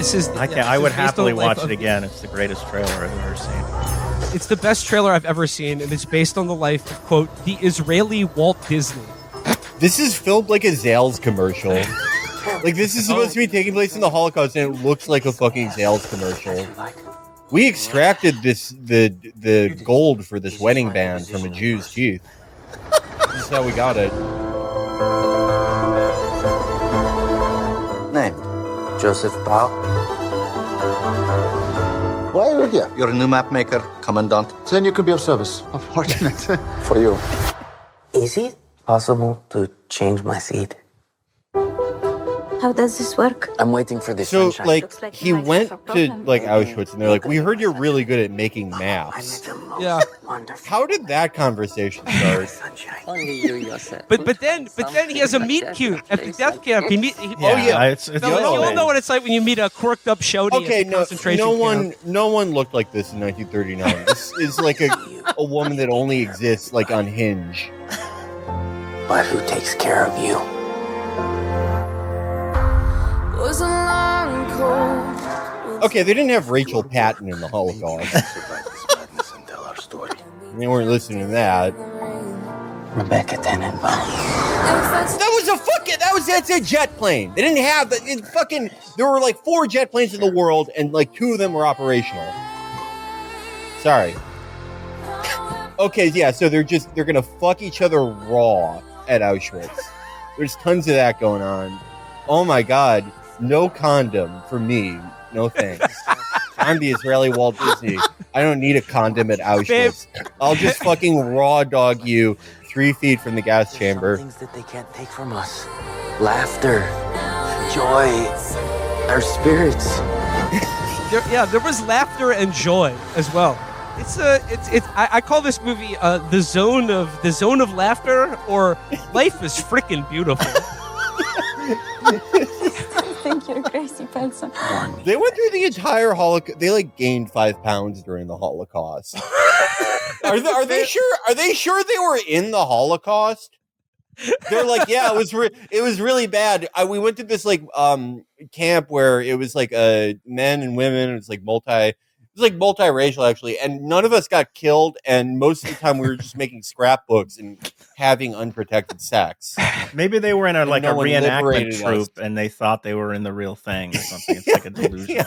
This is. I would happily watch it again. It's the greatest trailer I've ever seen. It's the best trailer I've ever seen, and it's based on the life of, quote, the Israeli Walt Disney. This is filmed like a Zales commercial. Like, this is supposed to be taking place in the Holocaust, and it looks like a fucking Zales commercial. We extracted the gold for this wedding band from a Jew's teeth. This is how we got it. Name? Joseph Bao. Why are you here? You're a new map maker, Commandant. Then you could be of service. Unfortunate. For you. Is it possible to change my seat? How does this work? I'm waiting for the So, sunshine. like, he went to, like, Auschwitz, and they're like, we heard you're really good at making maps. Yeah. How did that conversation start? Only you, Yosef. But then he has a meet cute at the death camp. It's you all know what it's like when you meet a corked up showdy Okay, at the concentration camp. no one looked like this in 1939. This is like a woman that only exists, like, on Hinge. But who takes care of you? Okay, they didn't have Rachel Patton in the Holocaust. They weren't listening to that. Rebecca Tenenbaum. That's a jet plane. They didn't have there were like 4 jet planes in the world, and like 2 of them were operational. Sorry. Okay, yeah, so they're gonna fuck each other raw at Auschwitz. There's tons of that going on. Oh my god, no condom for me. No thanks. I'm the Israeli Walt Disney. I don't need a condom at Auschwitz. I'll just fucking raw dog you 3 feet from the gas chamber. Things that they can't take from us. Laughter, joy, our spirits. There was laughter and joy as well. I call this movie the zone of laughter, or life is freaking beautiful. I think you're a crazy person. They went through the entire Holocaust. They like gained 5 pounds during the Holocaust. Are they sure? Are they sure they were in the Holocaust? They're like, yeah, it was really bad. We went to this like camp where it was like men and women. It was like multiracial actually, and none of us got killed. And most of the time, we were just making scrapbooks and having unprotected sex. Maybe they were in a reenactment troupe, and they thought they were in the real thing or something. It's like a delusion.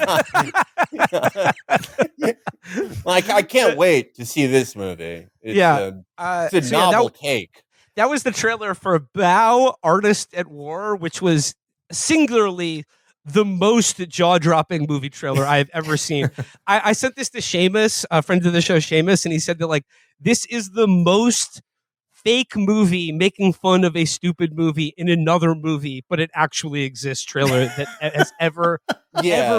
Like, I can't wait to see this movie. It's a novel take. That was the trailer for Bao, Artist at War, which was singularly the most jaw-dropping movie trailer I've ever seen. I sent this to Seamus, a friend of the show, Seamus, and he said that, like, this is the most fake movie making fun of a stupid movie in another movie, but it actually exists trailer that has ever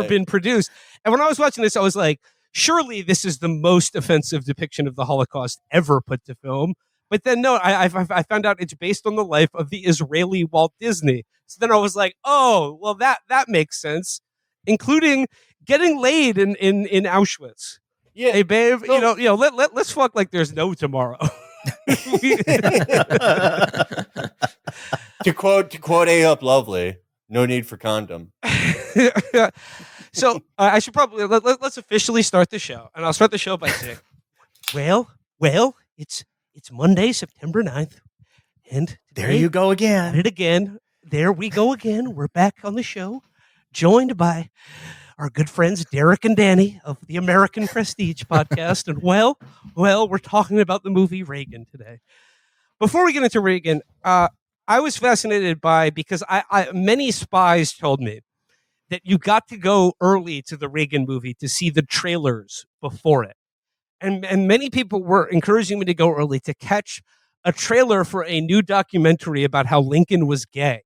been produced. And when I was watching this, I was like, surely this is the most offensive depiction of the Holocaust ever put to film. But then, no, I found out it's based on the life of the Israeli Walt Disney. So then I was like, oh, well, that makes sense, including getting laid in Auschwitz. Yeah, hey, babe, let's fuck like there's no tomorrow. To quote A Up Lovely, no need for condom. So I should probably let's officially start the show, and I'll start the show by saying, well, it's Monday, September 9th, and today, there you go again. At it again. There we go again. We're back on the show, joined by our good friends Derek and Danny of the American Prestige podcast. And well, we're talking about the movie Reagan today. Before we get into Reagan, I was fascinated because many spies told me that you got to go early to the Reagan movie to see the trailers before it. And many people were encouraging me to go early to catch a trailer for a new documentary about how Lincoln was gay.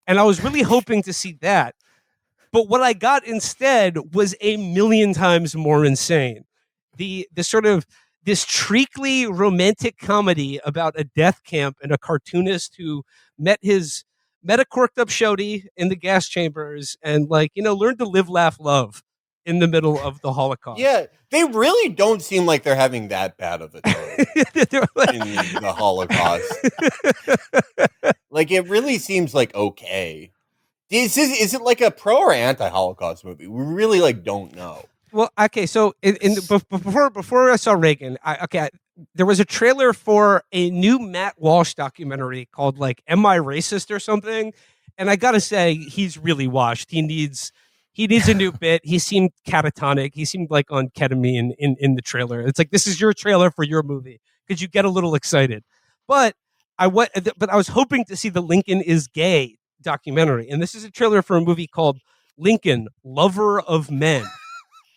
And I was really hoping to see that. But what I got instead was a million times more insane. The sort of this treacly romantic comedy about a death camp and a cartoonist who met a corked up shorty in the gas chambers and learned to live, laugh, love in the middle of the Holocaust. Yeah, they really don't seem like they're having that bad of a time in the Holocaust. Like, it really seems like okay. Is it like a pro or anti-Holocaust movie? We really don't know. Well, okay, so before I saw Reagan, there was a trailer for a new Matt Walsh documentary called "Am I Racist" or something, and I gotta say he's really washed. He needs a new bit. He seemed catatonic. He seemed like on ketamine in the trailer. It's like, this is your trailer for your movie. Could you get a little excited? But I was hoping to see the Lincoln is Gay documentary, and this is a trailer for a movie called Lincoln, Lover of Men.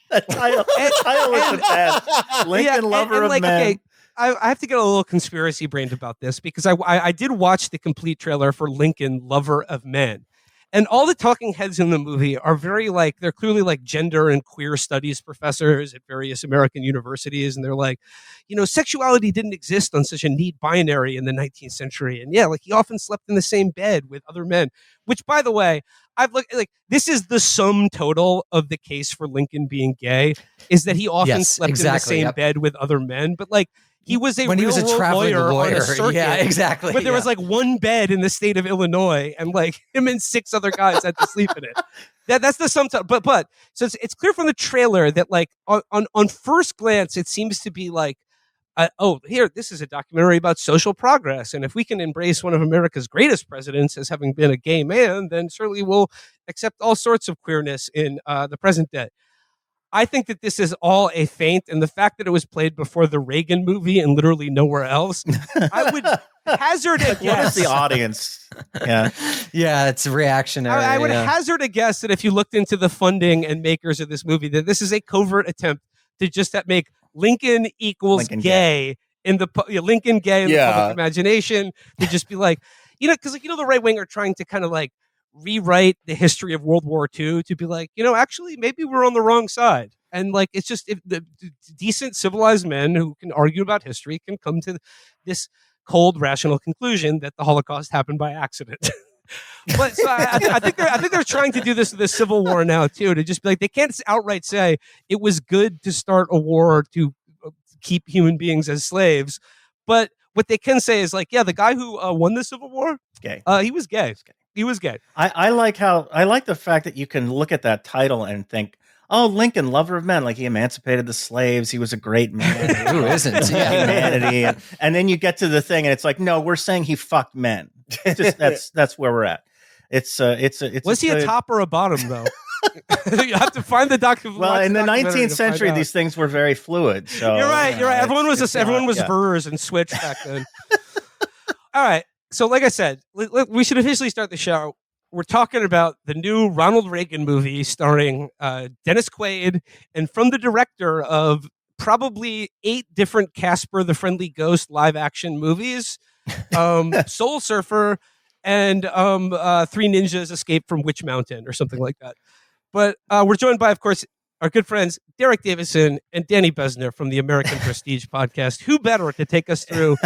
The title is the best. Lincoln, Lover of Men. Okay, I have to get a little conspiracy brained about this, because I did watch the complete trailer for Lincoln, Lover of Men. And all the talking heads in the movie are very they're clearly gender and queer studies professors at various American universities. And they're like, sexuality didn't exist on such a neat binary in the 19th century. And yeah, he often slept in the same bed with other men, which, by the way, I've looked this is the sum total of the case for Lincoln being gay, is that he often slept in the same bed with other men. But he was a traveling lawyer on a circuit. Yeah, exactly. But there was one bed in the state of Illinois, and him and 6 other guys had to sleep in it. That's the sum total. But so it's clear from the trailer that on first glance it seems to be here, this is a documentary about social progress, and if we can embrace one of America's greatest presidents as having been a gay man, then certainly we'll accept all sorts of queerness in the present day. I think that this is all a feint, and the fact that it was played before the Reagan movie and literally nowhere else, I would hazard a guess. What is the audience? Yeah, yeah, it's reactionary. I would hazard a guess that if you looked into the funding and makers of this movie, that this is a covert attempt to just make Lincoln equals Lincoln gay in the Lincoln gay in the public imagination, to just be because the right wing are trying to kind of rewrite the history of World War II to be actually maybe we're on the wrong side, and it's just the decent civilized men who can argue about history can come to this cold rational conclusion that the Holocaust happened by accident. But so I think they're trying to do this with the Civil War now too, to just be they can't outright say it was good to start a war to keep human beings as slaves, but what they can say is the guy who won the Civil War, gay. He was gay. He was gay. I like the fact that you can look at that title and think, oh, Lincoln, Lover of Men, he emancipated the slaves. He was a great man. Who isn't? Yeah. Humanity. And then you get to the thing and it's no, we're saying he fucked men. That's where we're at. It's was he a top or a bottom though? You have to find the document. Well, in the 19th century, these things were very fluid. So you're right. Everyone was Vers and Switch back then. All right. So, like I said, we should officially start the show. We're talking about the new Ronald Reagan movie starring Dennis Quaid, and from the director of probably 8 different Casper the Friendly Ghost live action movies, Soul Surfer, and 3 Ninjas Escape from Witch Mountain or something like that. But we're joined by, of course, our good friends Derek Davison and Danny Besner from the American Prestige podcast. Who better to take us through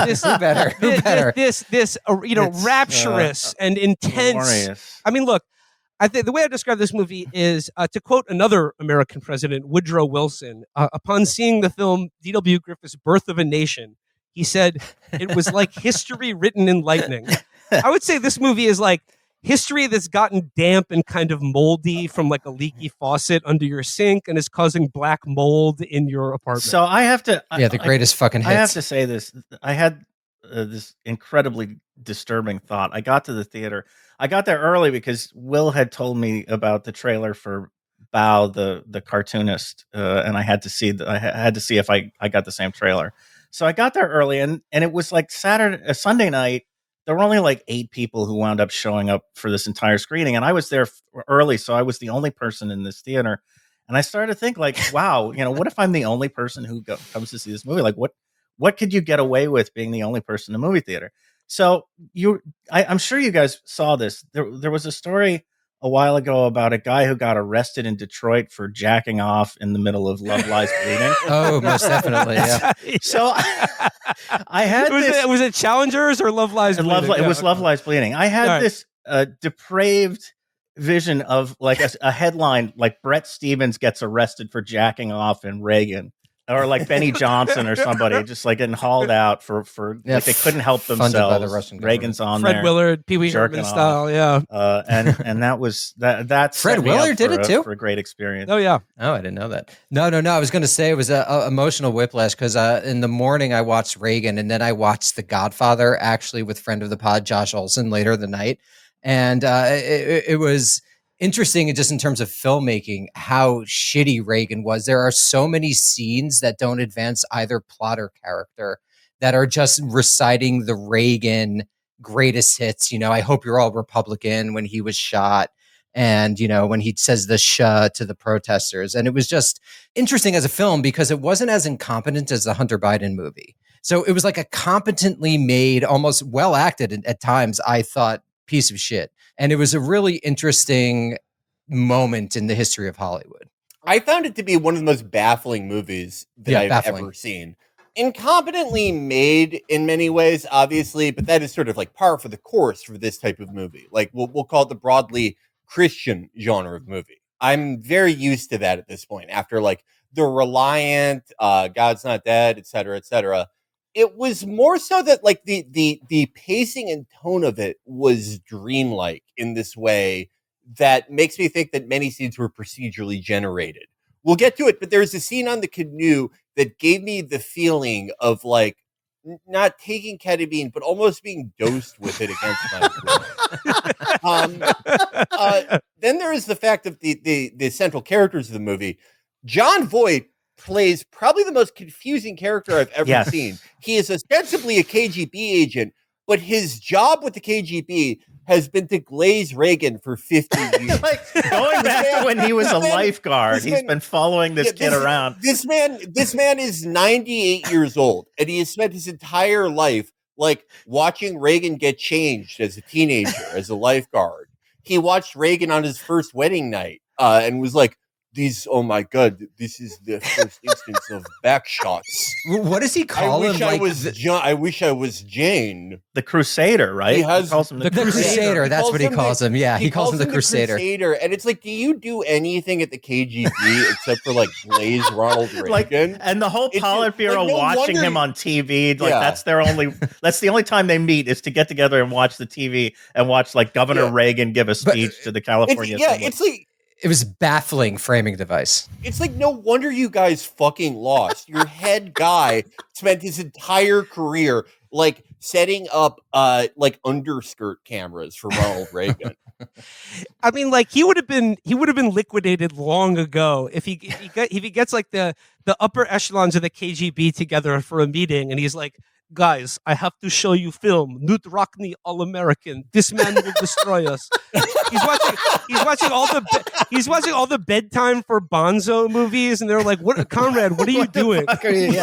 this? Who better? This rapturous and intense. Glorious. I mean, look, I think the way I describe this movie is to quote another American president, Woodrow Wilson, upon seeing the film D.W. Griffith's Birth of a Nation, he said it was like history written in lightning. I would say this movie is history that's gotten damp and kind of moldy from a leaky faucet under your sink and is causing black mold in your apartment. So I have to... the greatest fucking hits. I have to say this. I had this incredibly disturbing thought. I got to the theater. I got there early because Will had told me about the trailer for Bao, the cartoonist, and I had to see if I got the same trailer. So I got there early, and it was Sunday night. There were only 8 people who wound up showing up for this entire screening. And I was there early, so I was the only person in this theater. And I started to think wow, what if I'm the only person who comes to see this movie? What could you get away with being the only person in a movie theater? So I'm sure you guys saw this. There was a story a while ago about a guy who got arrested in Detroit for jacking off in the middle of Love Lies Bleeding. Oh, most definitely. Yeah. So I had was it Challengers or Love Lies Bleeding? It was Love Lies Bleeding. I had this depraved vision of a headline Brett Stevens gets arrested for jacking off in Reagan. or like Benny Johnson or somebody just like getting hauled out for like they couldn't help funded by the themselves. Russian Reagan's on Fred there, Willard, Pee Wee jerking Herman off. style, yeah. And that was that. Fred set me up Willard did for it too? for a great experience. Oh yeah. Oh, I didn't know that. No. I was going to say it was a emotional whiplash because in the morning I watched Reagan and then I watched The Godfather actually with friend of the pod Josh Olson later the night, and it was interesting just in terms of filmmaking how shitty Reagan was. There are so many scenes that don't advance either plot or character that are just reciting the Reagan greatest hits. I hope you're all Republican when he was shot. And, when he says the "sh" to the protesters. And it was just interesting as a film because it wasn't as incompetent as the Hunter Biden movie. So it was like a competently made, almost well acted at times, I thought, piece of shit. And it was a really interesting moment in the history of Hollywood. I found it to be one of the most baffling movies that I've ever seen. Incompetently made in many ways, obviously, but that is sort of like par for the course for this type of movie. Like we'll call it the broadly Christian genre of movie. I'm very used to that at this point. After like The Reliant, God's Not Dead, et cetera, et cetera. It was more so that like the pacing and tone of it was dreamlike in this way that makes me think that many scenes were procedurally generated. We'll get to it, but there's a scene on the canoe that gave me the feeling of like not taking ketamine, but almost being dosed with it against my will. Then there is the fact of the central characters of the movie. Jon Voight plays probably the most confusing character I've ever seen. He is ostensibly a KGB agent, but his job with the KGB has been to glaze Reagan for 50 years. Like going back to when he was a lifeguard, he's been following this kid around. This man is 98 years old, and he has spent his entire life like watching Reagan get changed as a teenager, as a lifeguard. He watched Reagan on his first wedding night and was like, oh my God, this is the first instance of back shots. What does he call him? I wish I was Jane. The Crusader, right? He calls him the Crusader. That's what he calls him. Yeah, he calls him the Crusader. And it's like, do you do anything at the KGB except for like glaze Ronald Reagan? And the whole Politburo watching him on TV, that's the only time they meet is to get together and watch the TV and watch like Governor Reagan give a speech to the California Assembly. It's like, it was baffling framing device. It's like, no wonder you guys fucking lost. Your head guy spent his entire career like setting up like underskirt cameras for Ronald Reagan. I mean, like he would have been liquidated long ago if he gets like the upper echelons of the KGB together for a meeting, and he's like, guys, I have to show you film. Newt Rockney, All American. This man will destroy us. He's watching all the bedtime for Bonzo movies, and they're like, "What, Conrad? What are you doing? What are you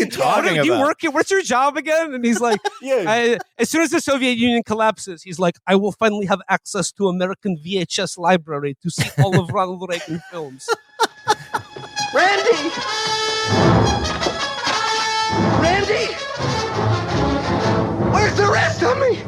talking about? Do you work here? What's your job again?" And he's like, as soon as the Soviet Union collapses, he's like, "I will finally have access to American VHS library to see all of Ronald Reagan films." Randy! Where's the rest of me?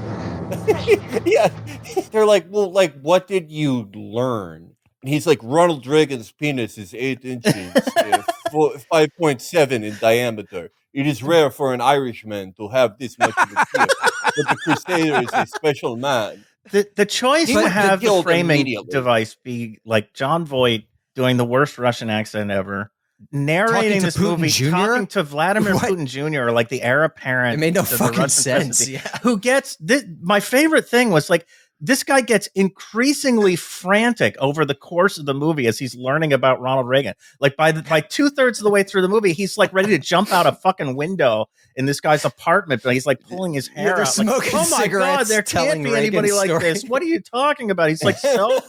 They're like, well, like, what did you learn? And he's like, Ronald Reagan's penis is 8 inches, 5.7 in diameter. It is rare for an Irishman to have this much of a dick, but the Crusader is a special man. The choice to have the framing device be like Jon Voight doing the worst Russian accent ever, narrating this movie, talking to Vladimir Putin Jr., like the heir apparent. It made no to fucking sense. Yeah. Who gets this? My favorite thing was like, this guy gets increasingly frantic over the course of the movie as he's learning about Ronald Reagan. Like by 2/3 of the way through the movie, he's like ready to jump out a fucking window in this guy's apartment, but he's like pulling his hair out. Smoking like, oh my God, there can't be anybody like this. What are you talking about? He's like so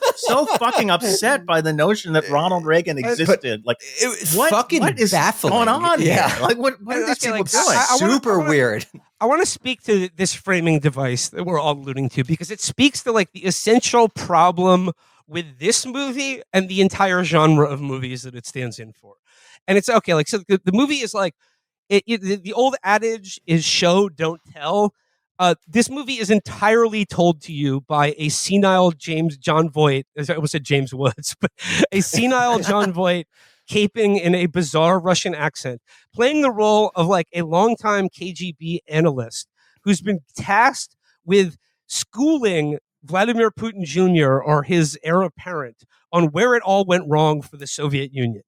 fucking upset by the notion that Ronald Reagan existed. Like what is baffling. going on here? Like what are these Okay, people doing? Super weird. I want to speak to this framing device that we're all alluding to because it speaks to like the essential problem with this movie and the entire genre of movies that it stands in for. And it's okay, like, so the movie is like, the old adage is show, don't tell. This movie is entirely told to you by a senile Jon Voight. I almost said James Woods, but a senile Jon Voight caping in a bizarre Russian accent, playing the role of like a longtime KGB analyst who's been tasked with schooling Vladimir Putin Jr. or his heir apparent on where it all went wrong for the Soviet Union.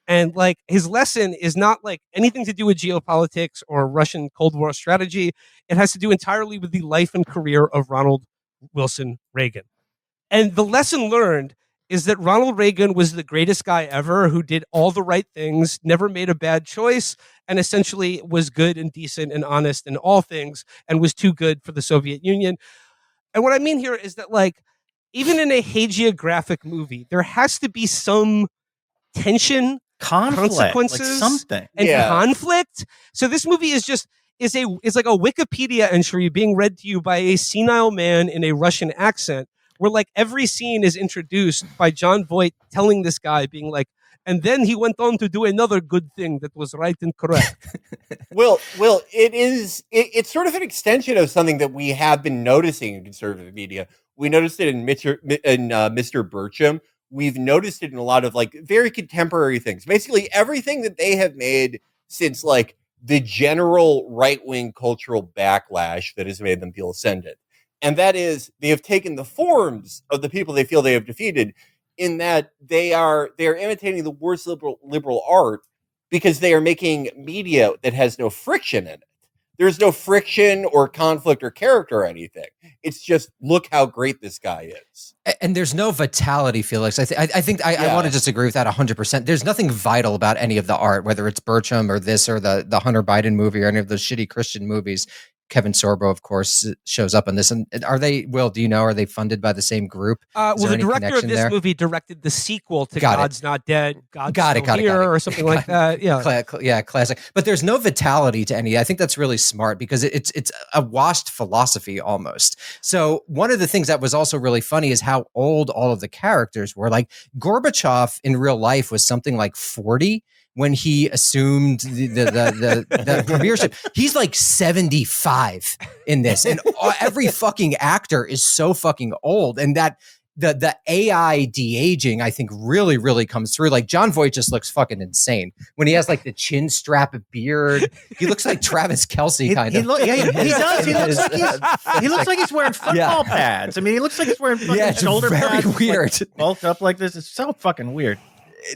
And like his lesson is not like anything to do with geopolitics or Russian Cold War strategy. It has to do entirely with the life and career of Ronald Wilson Reagan. And the lesson learned is that Ronald Reagan was the greatest guy ever who did all the right things, never made a bad choice, and essentially was good and decent and honest in all things and was too good for the Soviet Union. And what I mean here is that, like, even in a hagiographic movie, there has to be some tension, consequences, like something, and conflict. So this movie is like a Wikipedia entry being read to you by a senile man in a Russian accent, where like every scene is introduced by John Voight telling this guy, being like, and then he went on to do another good thing that was right and correct. Well, it's sort of an extension of something that we have been noticing in conservative media. We noticed it in Mr. Burcham. We've noticed it in a lot of like very contemporary things. Basically, everything that they have made since like the general right-wing cultural backlash that has made them feel ascendant. And that is, they have taken the forms of the people they feel they have defeated, in that they are imitating the worst liberal art because they are making media that has no friction in it. There's no friction or conflict or character or anything. It's just, look how great this guy is. And there's no vitality, Felix. I think I want to disagree with that 100%. There's nothing vital about any of the art, whether it's Burcham or this or the Hunter Biden movie or any of those shitty Christian movies. Kevin Sorbo, of course, shows up on this. And are they, Will, do you know, are they funded by the same group? Well, the director of this movie directed the sequel to God's Not Dead, God's Still Here, or something like that. Yeah. Classic. But there's no vitality to any. I think that's really smart because it's a washed philosophy almost. So one of the things that was also really funny is how old all of the characters were. Like Gorbachev in real life was something like 40 when he assumed the premiership. He's like 75 in this, and every fucking actor is so fucking old. And that the AI de-aging, I think, really, really comes through. Like John Voight just looks fucking insane when he has like the chin strap beard. He looks like Travis Kelce kind of. He does. He looks like he's wearing football pads. I mean, he looks like he's wearing fucking shoulder pads. Very weird. Like, bulked up like this. It's so fucking weird.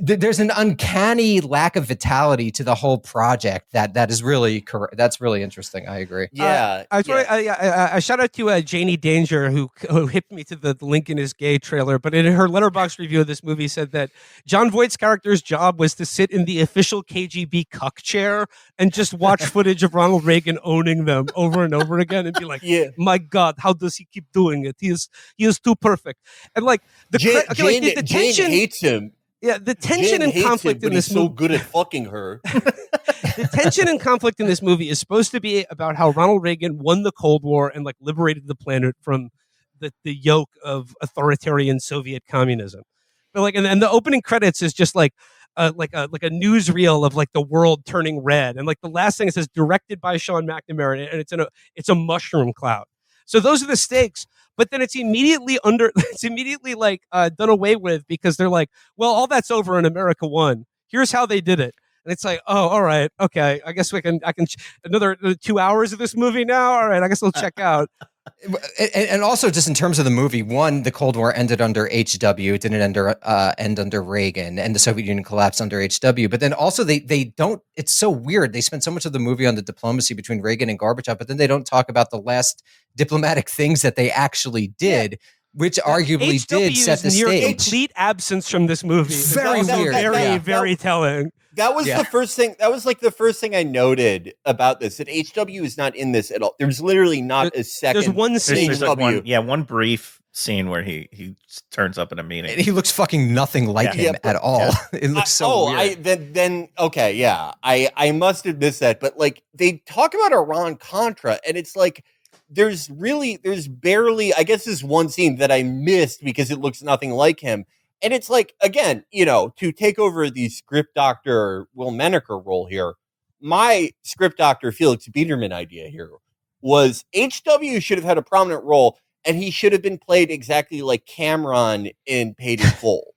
There's an uncanny lack of vitality to the whole project that is really that's really interesting. I agree. A shout out to Janie Danger who hipped me to the Lincoln is Gay trailer, but in her Letterboxd review of this movie said that John Voight's character's job was to sit in the official KGB cuck chair and just watch footage of Ronald Reagan owning them over and over again and be like, my God, how does he keep doing it? He is too perfect. And like the tension, Jane hates him. Yeah, the tension and conflict in this movie. So good at fucking her. The tension and conflict in this movie is supposed to be about how Ronald Reagan won the Cold War and like liberated the planet from the yoke of authoritarian Soviet communism. But like, and the opening credits is just like a newsreel of like the world turning red, and like the last thing it says directed by Sean McNamara, and it's a mushroom cloud. So those are the stakes. But then it's immediately done away with because they're like, well, all that's over and America won. Here's how they did it. And it's like, oh, all right. Okay. I guess I can another 2 hours of this movie now. All right. I guess I'll check out. And also just in terms of the movie, one, the Cold War ended under HW. It didn't end under Reagan, and the Soviet Union collapsed under HW. But then also they don't, it's so weird. They spend so much of the movie on the diplomacy between Reagan and Gorbachev, but then they don't talk about the last diplomatic things that they actually did, which arguably did set the stage. Complete absence from this movie. Very weird. Very telling. That was the first thing. That was like the first thing I noted about this. That HW is not in this at all. There's literally not a second. There's one scene. There's one brief scene where he turns up in a meeting. And he looks fucking nothing like him at all. It looks so weird. I must have missed that. But like they talk about Iran-Contra, and it's like there's barely. I guess this one scene that I missed because it looks nothing like him. And it's like, again, to take over the script doctor Will Menaker role here, my script doctor Felix Biederman idea here was HW should have had a prominent role, and he should have been played exactly like Cameron in Paid in Full.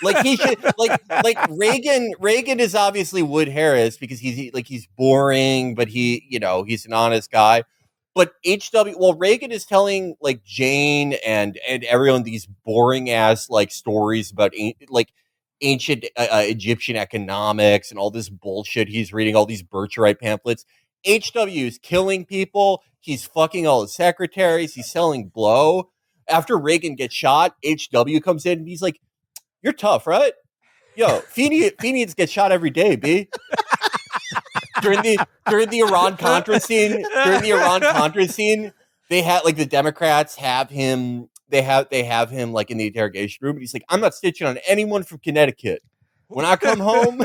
Like he should like Reagan is obviously Wood Harris because he's boring, but he's an honest guy. But Reagan is telling like Jane and everyone these boring ass like stories about ancient Egyptian economics and all this bullshit he's reading, all these Birchright pamphlets. HW is killing people. He's fucking all his secretaries. He's selling blow. After Reagan gets shot, HW comes in and he's like, "You're tough, right? Yo, Phoenix gets shot every day, B." during the Iran-Contra scene, they had like the Democrats have him. They have him like in the interrogation room, and he's like, "I'm not stitching on anyone from Connecticut. When I come home."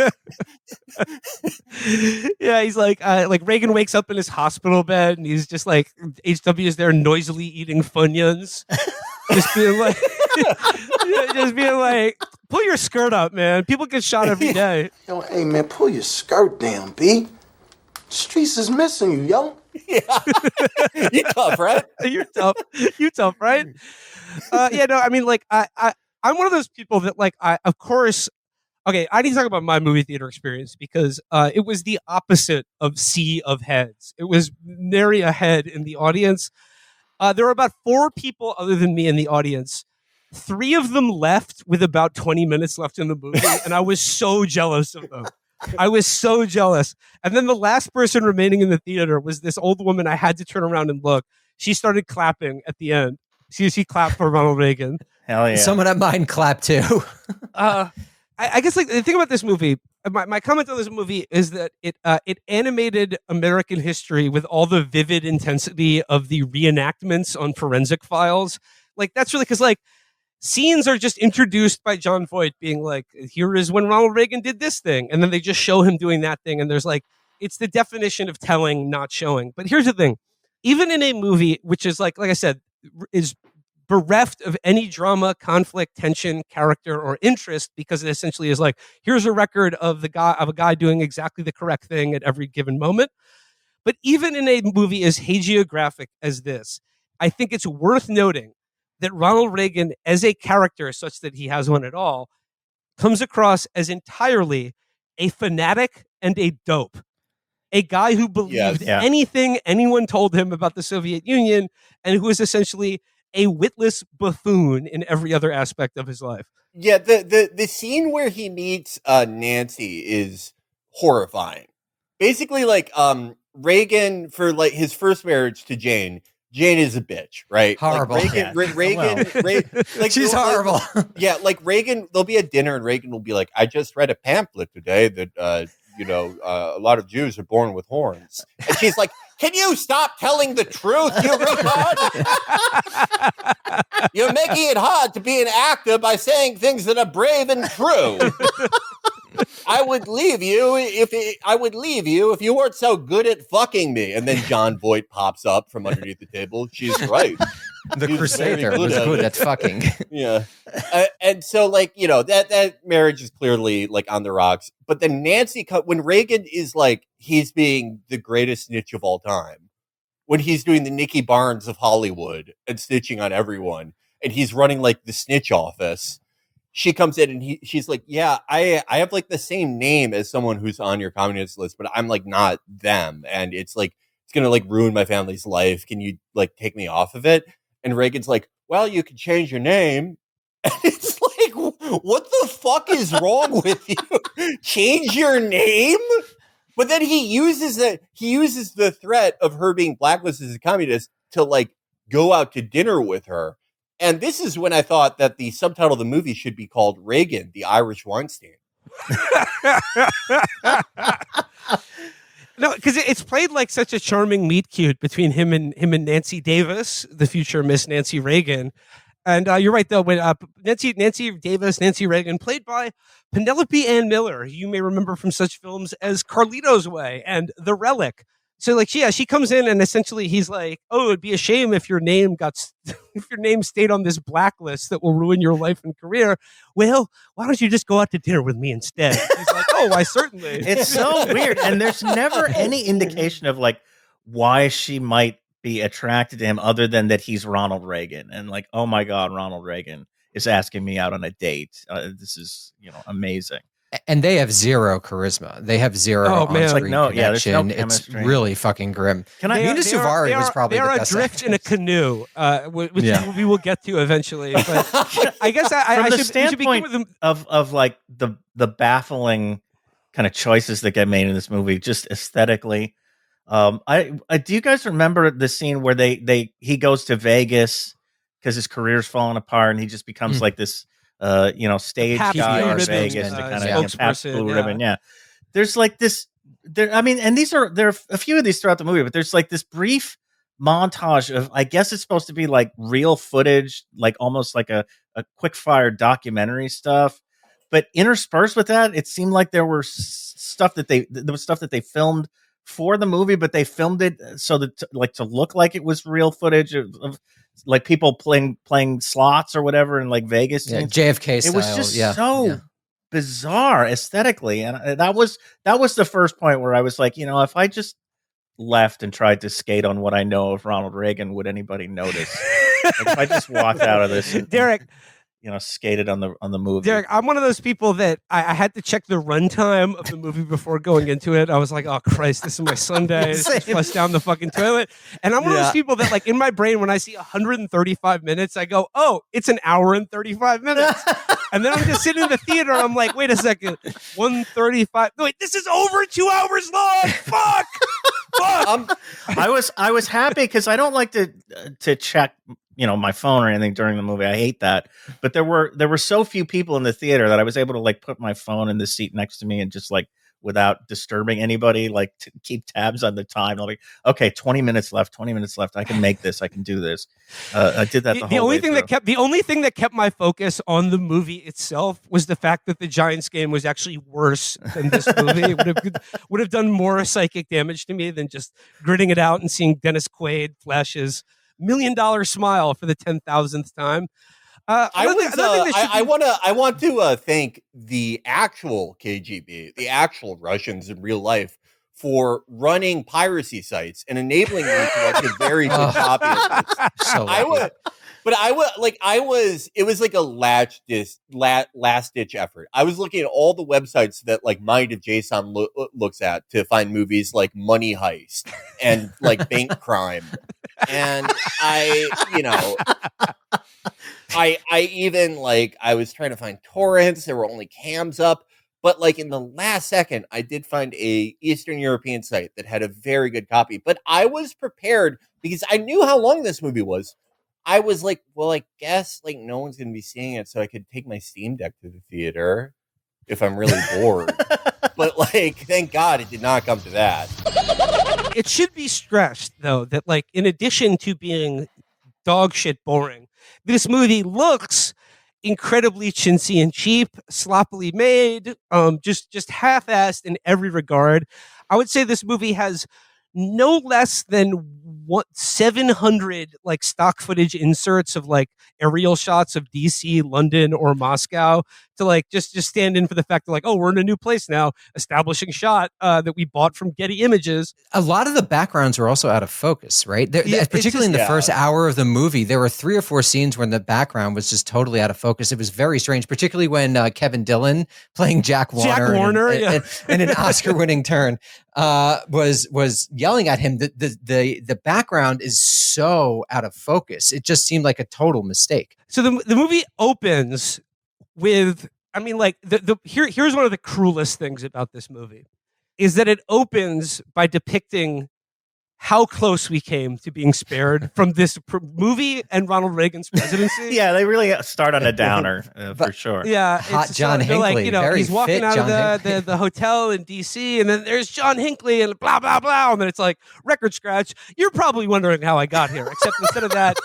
Yeah, he's like Reagan wakes up in his hospital bed, and he's just like HW is there noisily eating Funyuns, just being like, pull your skirt up, man. People get shot every day. Yo, hey, man, pull your skirt down, B. Streets is missing you, yo. Yeah. You tough, right? You're tough. You tough, right? Yeah, no, I mean, like, I'm one of those people that, like, of course, okay, I need to talk about my movie theater experience because it was the opposite of sea of heads. It was nary a head in the audience. There were about 4 people other than me in the audience. 3 of them left with about 20 minutes left in the movie, and I was so jealous of them. I was so jealous. And then the last person remaining in the theater was this old woman. I had to turn around and look. She started clapping at the end. She clapped for Ronald Reagan. Hell yeah. Someone at mine clapped too. I guess like the thing about this movie, my comment on this movie is that it animated American history with all the vivid intensity of the reenactments on Forensic Files. Like that's really because like scenes are just introduced by John Voight being like, here is when Ronald Reagan did this thing. And then they just show him doing that thing. And there's like, it's the definition of telling, not showing. But here's the thing. Even in a movie, which is like I said, is bereft of any drama, conflict, tension, character, or interest, because it essentially is like, here's a record of a guy doing exactly the correct thing at every given moment. But even in a movie as hagiographic as this, I think it's worth noting that Ronald Reagan, as a character, such that he has one at all, comes across as entirely a fanatic and a dope. A guy who believed anything anyone told him about the Soviet Union and who is essentially a witless buffoon in every other aspect of his life. Yeah, the scene where he meets Nancy is horrifying. Basically, like Reagan, for like his first marriage to Jane is a bitch, right? Horrible. Like Reagan, like she's horrible. Yeah, like Reagan, they'll be at dinner and Reagan will be like, "I just read a pamphlet today that a lot of Jews are born with horns," and she's like, "Can you stop telling the truth, you retard? You're making it hard to be an actor by saying things that are brave and true. I would leave you if you weren't so good at fucking me." And then John Voight pops up from underneath the table. She's right. The Crusader was good at fucking. Yeah. And so like, that marriage is clearly like on the rocks. But then Nancy, when Reagan is like, he's being the greatest snitch of all time, when he's doing the Nicky Barnes of Hollywood and snitching on everyone, and he's running like the snitch office, she comes in and she's like, "Yeah, I have like the same name as someone who's on your communist list, but I'm like not them. And it's like, it's going to like ruin my family's life. Can you like take me off of it?" And Reagan's like, "Well, you can change your name." And it's like, what the fuck is wrong with you? Change your name? But then he uses the threat of her being blacklisted as a communist to like go out to dinner with her. And this is when I thought that the subtitle of the movie should be called Reagan, the Irish Weinstein. No, because it's played like such a charming meet cute between him and Nancy Davis, the future Miss Nancy Reagan. And you're right, though, when Nancy Davis, Nancy Reagan, played by Penelope Ann Miller, who you may remember from such films as Carlito's Way and The Relic. So, like, she comes in and essentially he's like, "Oh, it'd be a shame if your name stayed on this blacklist that will ruin your life and career. Well, why don't you just go out to dinner with me instead?" He's like, "Oh, why certainly." It's so weird, and there's never any indication of like why she might be attracted to him other than that he's Ronald Reagan, and like, oh my God, Ronald Reagan is asking me out on a date. This is, amazing. And they have zero charisma. They have zero Oh, man. on-screen Like, no, yeah, there's no connection. It's chemistry. really fucking grim. Mina Suvari was probably the best adrift in a actress. canoe, which Yeah. we will get to eventually. But I guess From the we should begin standpoint with them. of like the baffling kind of choices that get made in this movie, just aesthetically. I do you guys remember the scene where he goes to Vegas because his career's falling apart and he just becomes like this stage Pabst guy Blue in Ribbon, Vegas to kind of spokesperson, Pabst Blue yeah. Ribbon. Yeah, there's like this. There are a few of these throughout the movie, but there's like this brief montage of, I guess it's supposed to be like real footage, like almost like a quick fire documentary stuff. But interspersed with that, it seemed like there was stuff that they filmed for the movie, but they filmed it so that to look like it was real footage of like people playing slots or whatever in like Vegas. Yeah, JFK style. It was just so bizarre aesthetically, and that was the first point where I was like, if I just left and tried to skate on what I know of Ronald Reagan, would anybody notice? Like, if I just walked out of this, Derek. Skated on the movie. Derek, I'm one of those people that I had to check the runtime of the movie before going into it. I was like, oh Christ, this is my Sunday. Just flush down the fucking toilet. And I'm one of those people that, like, in my brain, when I see 135 minutes, I go, oh, it's an hour and 35 minutes. And then I'm just sitting in the theater and I'm like, wait a second, 135. Wait, this is over 2 hours long. Fuck. Fuck. I was happy because I don't like to check my phone or anything during the movie. I hate that. But there were so few people in the theater that I was able to like put my phone in the seat next to me and just like, without disturbing anybody, like to keep tabs on the time. I'll be, okay, 20 minutes left. I can make this. I can do this. I did that the whole way through. The only thing that kept my focus on the movie itself was the fact that the Giants game was actually worse than this movie. It would have done more psychic damage to me than just gritting it out and seeing Dennis Quaid flash his $1 million smile for the 10,000th time. I want to thank the actual KGB, the actual Russians in real life, for running piracy sites and enabling me to watch a very good copy of this. It was like a last ditch effort. I was looking at all the websites that like Mind of Jason looks at to find movies like Money Heist and like Bank Crime. And I even like, I was trying to find torrents. There were only cams up, but like in the last second, I did find a Eastern European site that had a very good copy. But I was prepared because I knew how long this movie was. I was like, well, I guess like no one's going to be seeing it, so I could take my Steam Deck to the theater if I'm really bored. But like, thank God it did not come to that. It should be stressed, though, that like in addition to being dog shit boring, this movie looks incredibly chintzy and cheap, sloppily made, just half-assed in every regard. I would say this movie has no less than 700 like stock footage inserts of like aerial shots of DC, London, or Moscow to like just stand in for the fact that like, oh, we're in a new place now, establishing shot that we bought from Getty Images. A lot of the backgrounds were also out of focus, right? Particularly in the first hour of the movie, there were 3 or 4 scenes when the background was just totally out of focus. It was very strange, particularly when Kevin Dillon playing Jack Warner in an Oscar-winning turn was yelling at him. The background is so out of focus. It just seemed like a total mistake. So the movie opens with, I mean, like here's one of the cruelest things about this movie is that it opens by depicting how close we came to being spared from this movie and Ronald Reagan's presidency. Yeah, they really start on a downer for sure. Yeah, hot John Hinckley. Like, he's walking out of the hotel in DC, and then there's John Hinckley, and blah blah blah, and then it's like record scratch. You're probably wondering how I got here, except instead of that,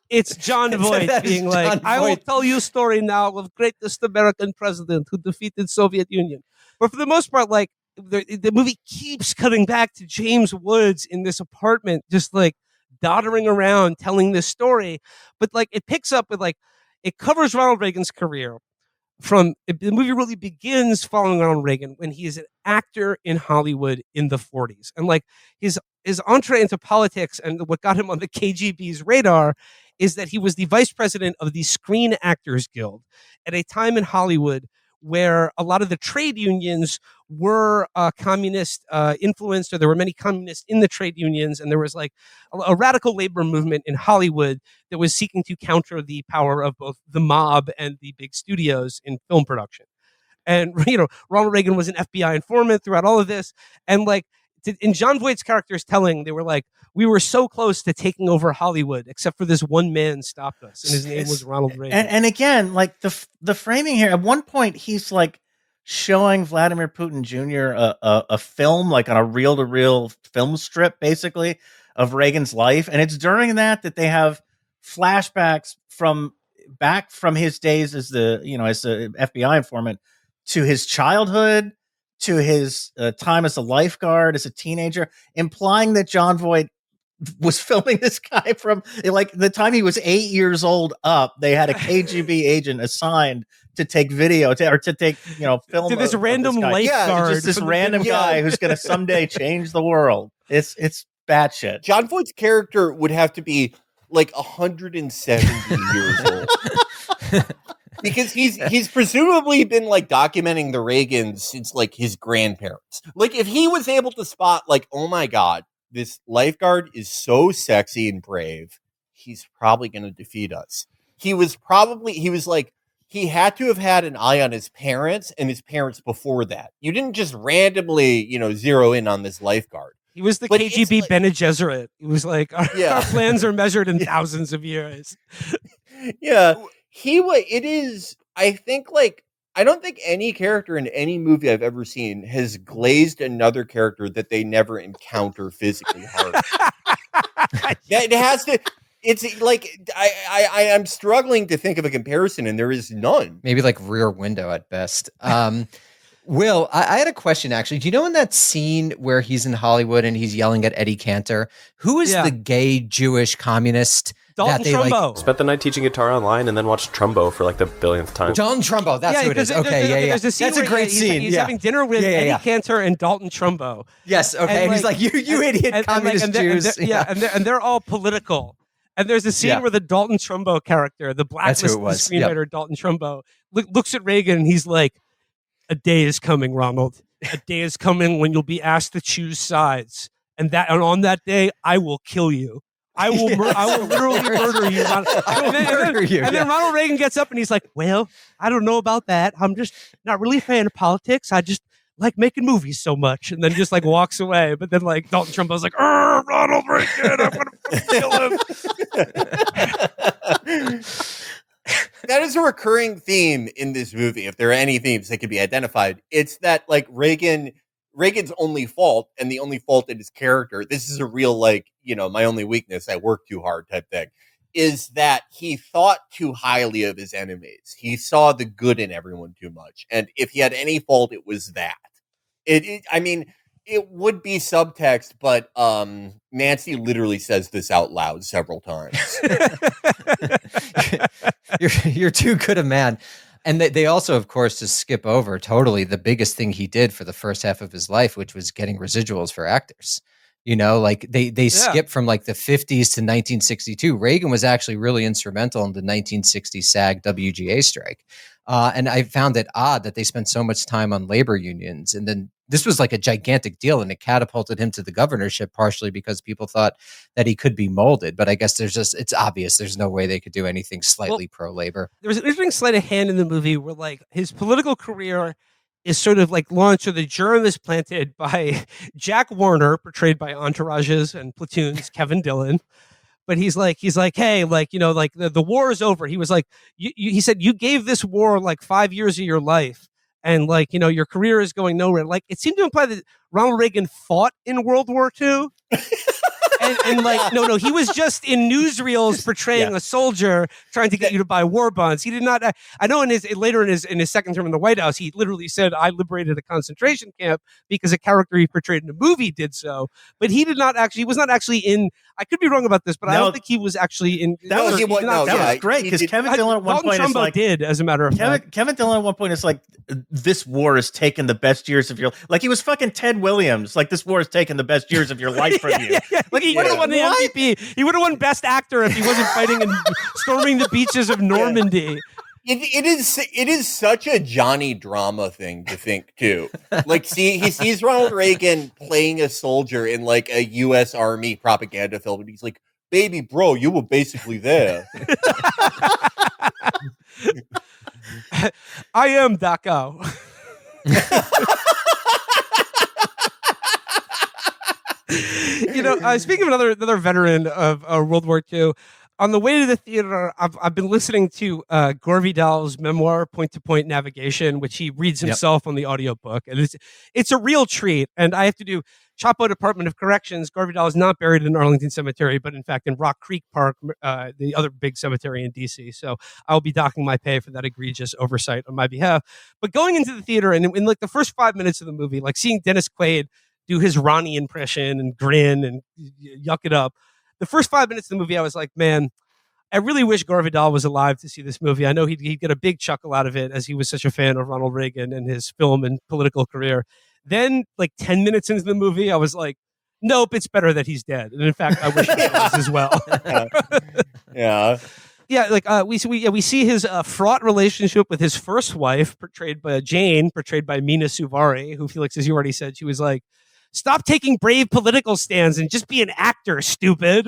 it's John Voight being like, "I will tell you a story now of greatest American president who defeated Soviet Union." But for the most part, like, the movie keeps cutting back to James Woods in this apartment, just like doddering around telling this story. But like it picks up with like, it covers Ronald Reagan's career the movie really begins following Ronald Reagan when he is an actor in Hollywood in the 40s. And like his entree into politics and what got him on the KGB's radar is that he was the vice president of the Screen Actors Guild at a time in Hollywood where a lot of the trade unions were communist influenced, or there were many communists in the trade unions, and there was like a radical labor movement in Hollywood that was seeking to counter the power of both the mob and the big studios in film production. And Ronald Reagan was an FBI informant throughout all of this, and like in John Voight's character's telling, they were like, we were so close to taking over Hollywood, except for this one man stopped us, and his name was Ronald Reagan. And again, like the framing here, at one point he's like showing Vladimir Putin Jr. a film, like on a reel-to-reel film strip, basically, of Reagan's life. And it's during that they have flashbacks back from his days as the FBI informant to his childhood, to his time as a lifeguard, as a teenager, implying that John Voight was filming this guy from like the time he was 8 years old up. They had a KGB agent assigned to take video to take film to this random lifeguard, just this random guy who's going to someday change the world. It's batshit. John Voight's character would have to be like 170 years old. Because he's presumably been like documenting the Reagans since like his grandparents. Like if he was able to spot like, oh my God, this lifeguard is so sexy and brave, he's probably going to defeat us. He had to have had an eye on his parents and his parents before that. You didn't just randomly, zero in on this lifeguard. He was the KGB Bene Gesserit. He was like, our plans are measured in thousands of years. Yeah. It is, I think, like, I don't think any character in any movie I've ever seen has glazed another character that they never encounter physically hard. It has to, it's like, I'm struggling to think of a comparison, and there is none. Maybe like Rear Window at best. Will, I had a question, actually. Do you know in that scene where he's in Hollywood and he's yelling at Eddie Cantor, who is the gay Jewish communist? Dalton Trumbo. Spent the night teaching guitar online and then watched Trumbo for like the billionth time. Dalton Trumbo, that's who it is. Okay, There's a scene that's a great scene. He's having dinner with Eddie Cantor and Dalton Trumbo. Yes, okay. And he's like, you idiot communist Jews. And they're all political. And there's a scene where the Dalton Trumbo character, the blacklisted screenwriter Dalton Trumbo, looks at Reagan and he's like, a day is coming, Ronald. A day is coming when you'll be asked to choose sides. And on that day, I will kill you. I will literally murder you. And then Ronald Reagan gets up and he's like, well, I don't know about that. I'm just not really a fan of politics. I just like making movies so much. And then just like walks away. But then like Dalton Trumbo's like, Ronald Reagan, I'm going to kill him. That is a recurring theme in this movie. If there are any themes that could be identified, it's that like Reagan's only fault, and the only fault in his character, this is a real, like, my only weakness, I work too hard type thing, is that he thought too highly of his enemies. He saw the good in everyone too much. And if he had any fault, it was that. It would be subtext, but Nancy literally says this out loud several times. You're too good a man. And they also, of course, just skip over totally the biggest thing he did for the first half of his life, which was getting residuals for actors. Like they skip from like the 50s to 1962. Reagan was actually really instrumental in the 1960 SAG WGA strike. And I found it odd that they spent so much time on labor unions. And then this was like a gigantic deal, and it catapulted him to the governorship partially because people thought that he could be molded. But I guess it's obvious there's no way they could do anything slightly pro-labor. There was an interesting sleight of hand in the movie where like his political career is sort of like launched, or the germ is planted by Jack Warner, portrayed by Entourage's and Platoon's Kevin Dillon. But he's like, hey, like, the war is over. He was like, he said, you gave this war like 5 years of your life. And like, your career is going nowhere. Like, it seemed to imply that Ronald Reagan fought in World War II. and like, no, he was just in newsreels portraying a soldier trying to get you to buy war bonds. He did not. I know later in his second term in the White House, he literally said, "I liberated a concentration camp," because a character he portrayed in the movie did so. But he did not actually. He was not actually in. I could be wrong about this, but I No. don't think he was actually in. That was- he was- no, That yeah, was great because he Kevin Dillon at one Dalton point is Trumbo like, did, as a matter of fact. Kevin Dillon at one point is like, this war has taken the best years of your like he was fucking Ted Williams. Like, this war has taken the best years of your life from you. Like, he would have won the MVP. He would have won Best Actor if he wasn't fighting and storming the beaches of Normandy. It is such a Johnny drama thing to think too. Like, he sees Ronald Reagan playing a soldier in like a U.S. Army propaganda film, and he's like, "Baby, bro, you were basically there." I am Dachau. Speaking of another veteran of World War II, on the way to the theater, I've been listening to Gore Vidal's memoir, Point to Point Navigation, which he reads himself on the audiobook. And it's a real treat. And I have to do Chapo Department of Corrections. Gore Vidal is not buried in Arlington Cemetery, but in fact in Rock Creek Park, the other big cemetery in D.C. So I'll be docking my pay for that egregious oversight on my behalf. But going into the theater and in like the first 5 minutes of the movie, like seeing Dennis Quaid do his Ronnie impression and grin and yuck it up. The first 5 minutes of the movie, I was like, man, I really wish Gore Vidal was alive to see this movie. I know he'd get a big chuckle out of it as he was such a fan of Ronald Reagan and his film and political career. Then, like 10 minutes into the movie, I was like, nope, it's better that he's dead. And in fact, I wish he was as well. Yeah. Yeah, like we see his fraught relationship with his first wife, portrayed by Jane, portrayed by Mina Suvari, who Felix, as you already said, she was like, stop taking brave political stands and just be an actor, stupid.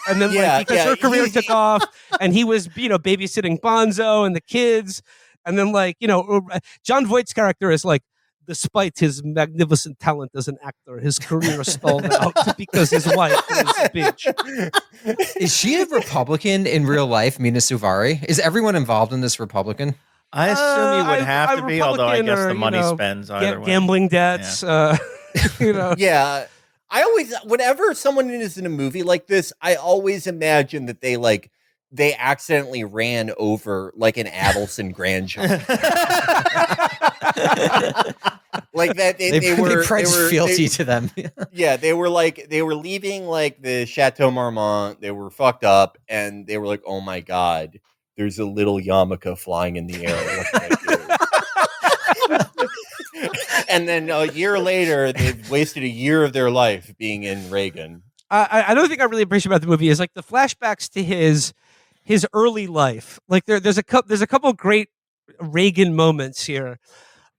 And then because her career took off and he was, babysitting Bonzo and the kids. And then John Voight's character is like, despite his magnificent talent as an actor, his career stalled out because his wife is a bitch. Is she a Republican in real life, Mina Suvari? Is everyone involved in this Republican? I assume he would have to be, although I guess the money spends either way. Gambling debts, Yeah. I always, whenever someone is in a movie like this, I always imagine that they accidentally ran over like an Adelson grandchild. Like that they were fealty to them. Yeah, they were leaving like the Chateau Marmont. They were fucked up and they were like, "Oh my god, there's a little yarmulke flying in the air. What can I do?" And then a year later, they've wasted a year of their life being in Reagan. Another thing I really appreciate about the movie is like the flashbacks to his early life. Like there's a couple great Reagan moments here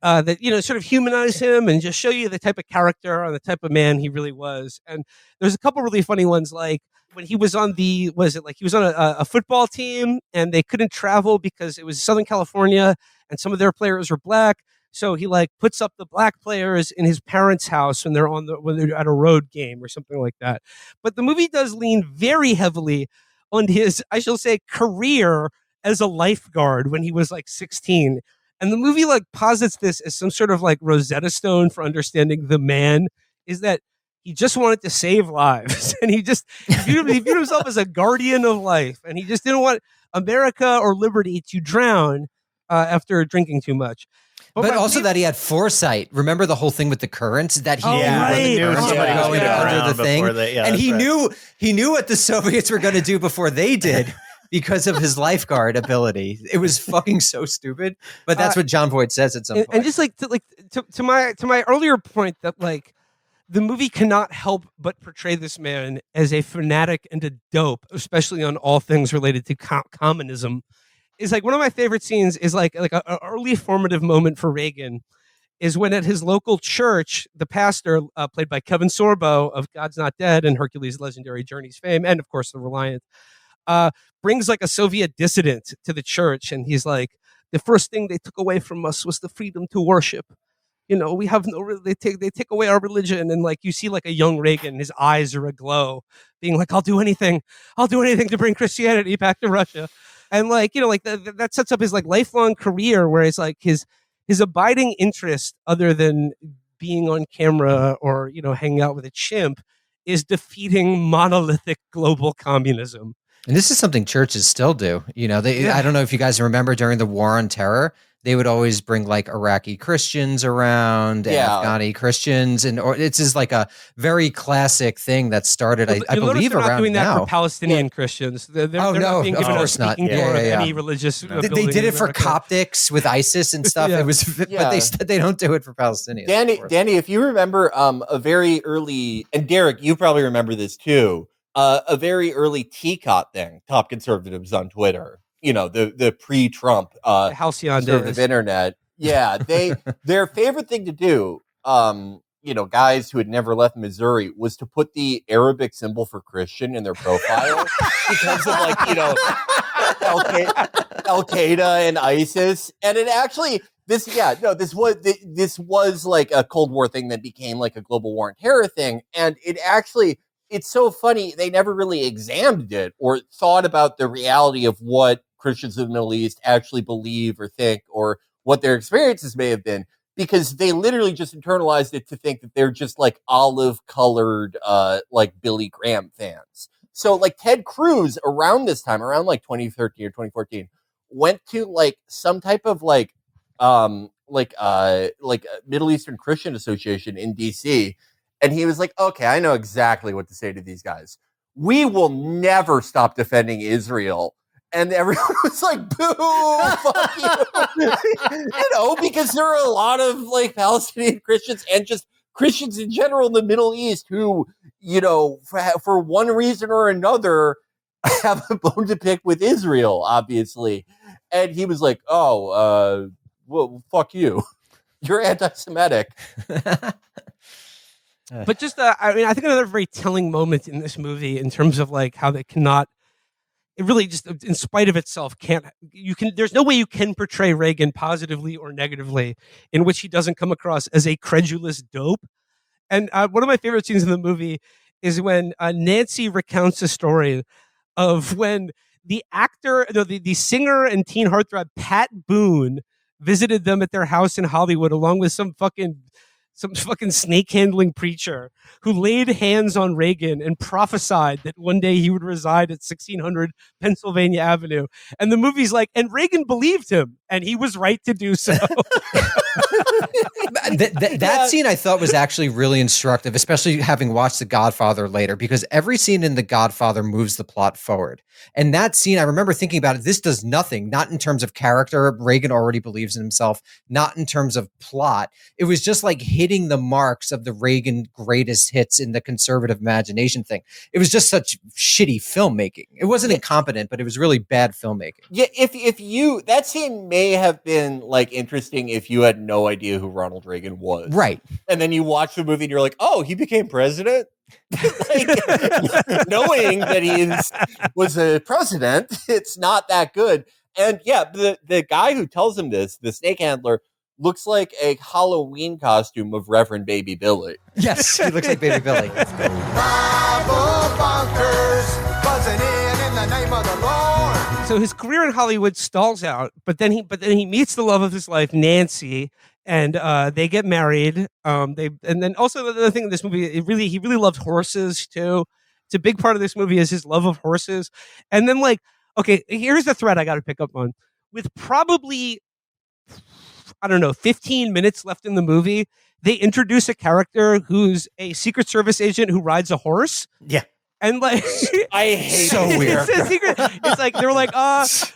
that sort of humanize him and just show you the type of character or the type of man he really was. And there's a couple really funny ones, like when he was on he was on a football team and they couldn't travel because it was Southern California and some of their players were black. So he like puts up the black players in his parents' house when they're at a road game or something like that. But the movie does lean very heavily on his, I shall say, career as a lifeguard when he was like 16. And the movie like posits this as some sort of like Rosetta Stone for understanding the man, is that he just wanted to save lives. And he viewed himself as a guardian of life. And he just didn't want America or liberty to drown after drinking too much. But also that he had foresight. Remember the whole thing with the currents that he knew knew somebody was going gonna under drown the thing, before they- yeah, and he that's knew what the Soviets were going to do before they did because of his lifeguard ability. It was fucking so stupid, but that's what John Voight says at some point. And just to my earlier point that like the movie cannot help but portray this man as a fanatic and a dope, especially on all things related to communism. Is like one of my favorite scenes is like a early formative moment for Reagan is when at his local church, the pastor, played by Kevin Sorbo of God's Not Dead and Hercules' Legendary Journeys fame, and of course The Reliant, brings like a Soviet dissident to the church. And he's like, the first thing they took away from us was the freedom to worship. We have they take away our religion. And like, you see like a young Reagan, his eyes are aglow, being like, I'll do anything to bring Christianity back to Russia. And like, that sets up his like lifelong career where it's like his abiding interest, other than being on camera or, hanging out with a chimp, is defeating monolithic global communism. And this is something churches still do. I don't know if you guys remember during the War on Terror, they would always bring like Iraqi Christians around and Yeah. Afghani Christians, and or it's just like a very classic thing that started, I You'll notice believe, they're not around doing that now. for Palestinian Christians. They're Oh, not no, being of given a course not. speaking Yeah, tour of yeah, any yeah. religious. They building did in it for America. Coptics with ISIS and stuff. Yeah. It was, but they don't do it for Palestinians. Danny, if you remember a very early, and Derek, you probably remember this too, a very early TCOT thing, top conservatives on Twitter, the pre-Trump Halcyon conservative days. internet. Yeah, their favorite thing to do, guys who had never left Missouri, was to put the Arabic symbol for Christian in their profile because of Al Qaeda and ISIS, and it actually this was like a Cold War thing that became like a global war on terror thing, and it's so funny they never really examined it or thought about the reality of what Christians in the Middle East actually believe or think or what their experiences may have been, because they literally just internalized it to think that they're just like olive colored like Billy Graham fans. So like Ted Cruz around this time, around like 2013 or 2014, went to like some type of like Middle Eastern Christian Association in DC, and he was like, okay, I know exactly what to say to these guys. We will never stop defending Israel. And everyone was like, boo, fuck you. Because there are a lot of like Palestinian Christians and just Christians in general in the Middle East who, for one reason or another, have a bone to pick with Israel, obviously. And he was like, well, fuck you. You're anti-Semitic. But just, I think another very telling moment in this movie in terms of like how they cannot, it really just, in spite of itself, there's no way you can portray Reagan positively or negatively in which he doesn't come across as a credulous dope. And one of my favorite scenes in the movie is when Nancy recounts a story of when the singer and teen heartthrob Pat Boone visited them at their house in Hollywood along with some fucking snake handling preacher who laid hands on Reagan and prophesied that one day he would reside at 1600 Pennsylvania Avenue. And the movie's like, and Reagan believed him, and he was right to do so. That scene I thought was actually really instructive, especially having watched The Godfather later, because every scene in The Godfather moves the plot forward. And that scene, I remember thinking about it, this does nothing, not in terms of character. Reagan already believes in himself, not in terms of plot. It was just like hitting the marks of the Reagan greatest hits in the conservative imagination thing. It was just such shitty filmmaking. It wasn't incompetent, but it was really bad filmmaking. Yeah, that scene may have been like interesting if you had no idea who Ronald Reagan was. Right. And then you watch the movie and you're like, oh, he became president? Knowing that he was a president, it's not that good. And yeah, the guy who tells him this, the snake handler, looks like a Halloween costume of Reverend Baby Billy. Yes, he looks like Baby Billy. So his career in Hollywood stalls out, but then he meets the love of his life, Nancy, and they get married. And then also the thing in this movie, he really loves horses too. It's a big part of this movie is his love of horses. And then okay, here's the thread I got to pick up on. With probably 15 minutes left in the movie, they introduce a character who's a Secret Service agent who rides a horse. Yeah. And like, I hate so weird. It's like they're like, Joe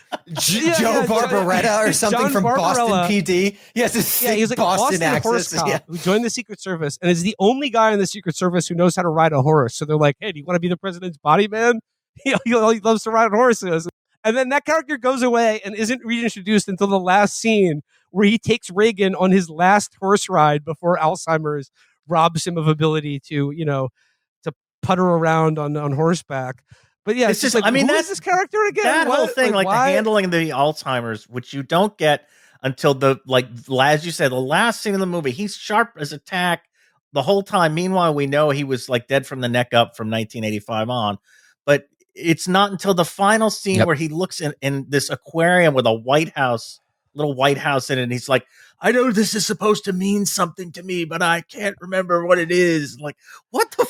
Barbaretta or something John from Barbarella. Boston PD. Yes, he's like Boston a horse cop who joined the Secret Service and is the only guy in the Secret Service who knows how to ride a horse. So they're like, hey, do you want to be the president's body man? He loves to ride horses. And then that character goes away and isn't reintroduced until the last scene where he takes Reagan on his last horse ride before Alzheimer's robs him of ability to, to putter around on horseback. But yeah, it's just like, who is this character again? That whole thing, like the handling of the Alzheimer's, which you don't get until as you said, the last scene of the movie. He's sharp as a tack the whole time. Meanwhile, we know he was like dead from the neck up from 1985 on. But it's not until the final scene where he looks in this aquarium with a little White House in it, and he's like, I know this is supposed to mean something to me, but I can't remember what it is. Like, what the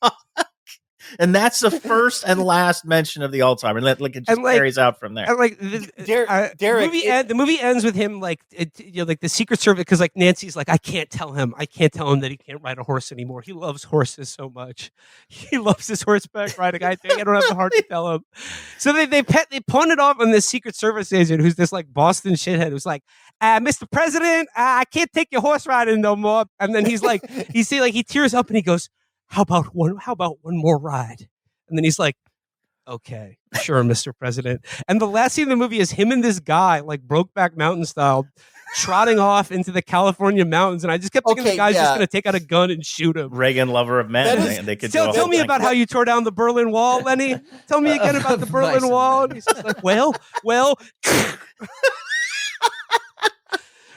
fuck? And that's the first and last mention of the Alzheimer. Like it just carries out from there. And like Derek, the movie ends with him like like the Secret Service, because like Nancy's like, I can't tell him that he can't ride a horse anymore. He loves horses so much. He loves his horseback riding. I think I don't have the heart to tell him. So they pawn it off on this Secret Service agent who's this like Boston shithead who's like, Mr. President, I can't take your horse riding no more. And then he's like, he tears up and he goes, How about one more ride? And then he's like, okay, sure, Mr. President. And the last scene of the movie is him and this guy, like Brokeback Mountain style, trotting off into the California mountains. And I just kept thinking the guy's just going to take out a gun and shoot him. Reagan, lover of men. They could tell me about how you tore down the Berlin Wall, Lenny. Tell me again about the Berlin Wall. And he's just like, well.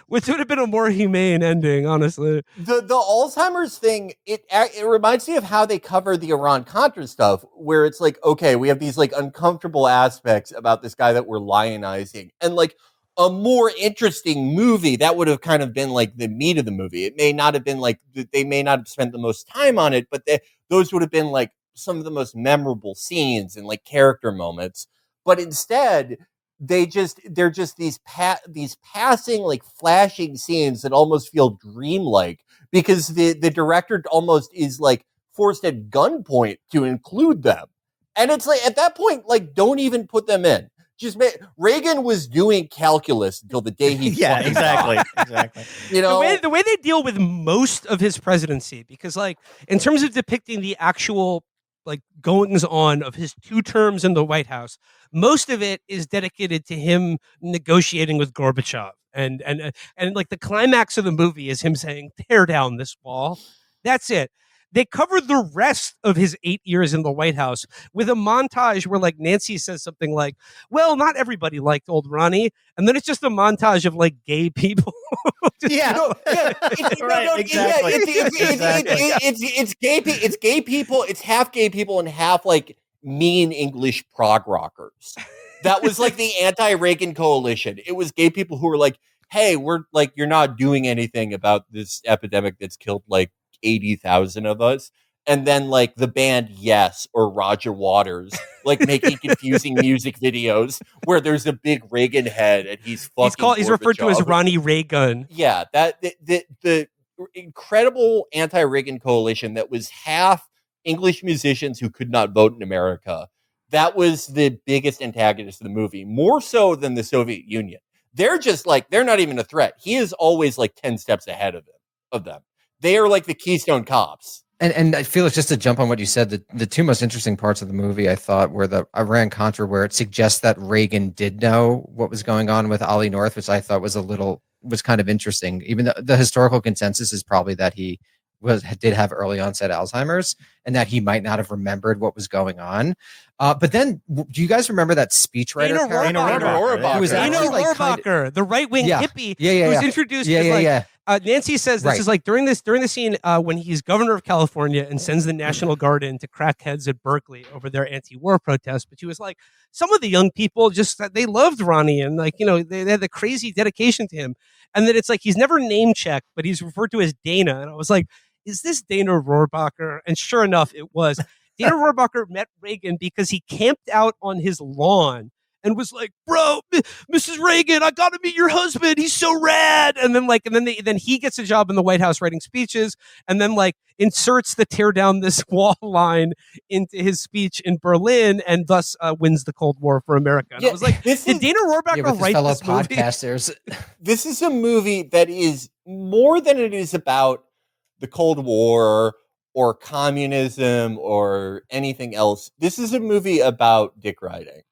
Which would have been a more humane ending, honestly. The Alzheimer's thing, it reminds me of how they cover the Iran-Contra stuff, where it's like, okay, we have these like uncomfortable aspects about this guy that we're lionizing. And like a more interesting movie, that would have kind of been like the meat of the movie. It may not have been like, they may not have spent the most time on it, but those would have been like some of the most memorable scenes and like character moments. But instead, they're just these passing like flashing scenes that almost feel dreamlike, because the director almost is like forced at gunpoint to include them. And it's like, at that point, like, don't even put them in. Reagan was doing calculus until the day he exactly. You know, the way they deal with most of his presidency, because like in terms of depicting the actual like goings on of his 2 terms in the White House, most of it is dedicated to him negotiating with Gorbachev, and like the climax of the movie is him saying, tear down this wall. That's it. They cover the rest of his 8 years in the White House with a montage where like Nancy says something like, well, not everybody liked old Ronnie. And then it's just a montage of like gay people. It's gay people. It's half gay people and half like mean English prog rockers. That was like the anti-Reagan coalition. It was gay people who were like, hey, we're like, you're not doing anything about this epidemic that's killed like 80,000 of us. And then like the band Yes or Roger Waters like making confusing music videos where there's a big Reagan head and he's referred to as Ronnie Reagan. Yeah, that the incredible anti-Reagan coalition that was half English musicians who could not vote in America. That was the biggest antagonist of the movie, more so than the Soviet Union. They're just like, they're not even a threat. He is always like 10 steps ahead of them. They are like the Keystone Cops. And I feel like, just to jump on what you said, the 2 most interesting parts of the movie, I thought, were the Iran-Contra, where it suggests that Reagan did know what was going on with Ollie North, which I thought was kind of interesting. Even the historical consensus is probably that he did have early onset Alzheimer's and that he might not have remembered what was going on. But then, do you guys remember that speechwriter? Dana Rohrabacher, the right-wing hippie who was introduced as Nancy says this is like during the scene when he's governor of California and sends the National Guard in to crack heads at Berkeley over their anti-war protests. But she was like, some of the young people they loved Ronnie, and like, you know, they had the crazy dedication to him. And then it's like, he's never name checked, but he's referred to as Dana. And I was like, is this Dana Rohrabacher? And sure enough, it was. Dana Rohrabacher met Reagan because he camped out on his lawn and was like, bro, Mrs. Reagan, I got to meet your husband. He's so rad. And then he gets a job in the White House writing speeches, and then like inserts the tear down this wall line into his speech in Berlin, and thus wins the Cold War for America. And I was like, did Dana Rohrabacher write this movie? Podcasters. This is a movie that is more than it is about the Cold War or communism or anything else. This is a movie about dick riding.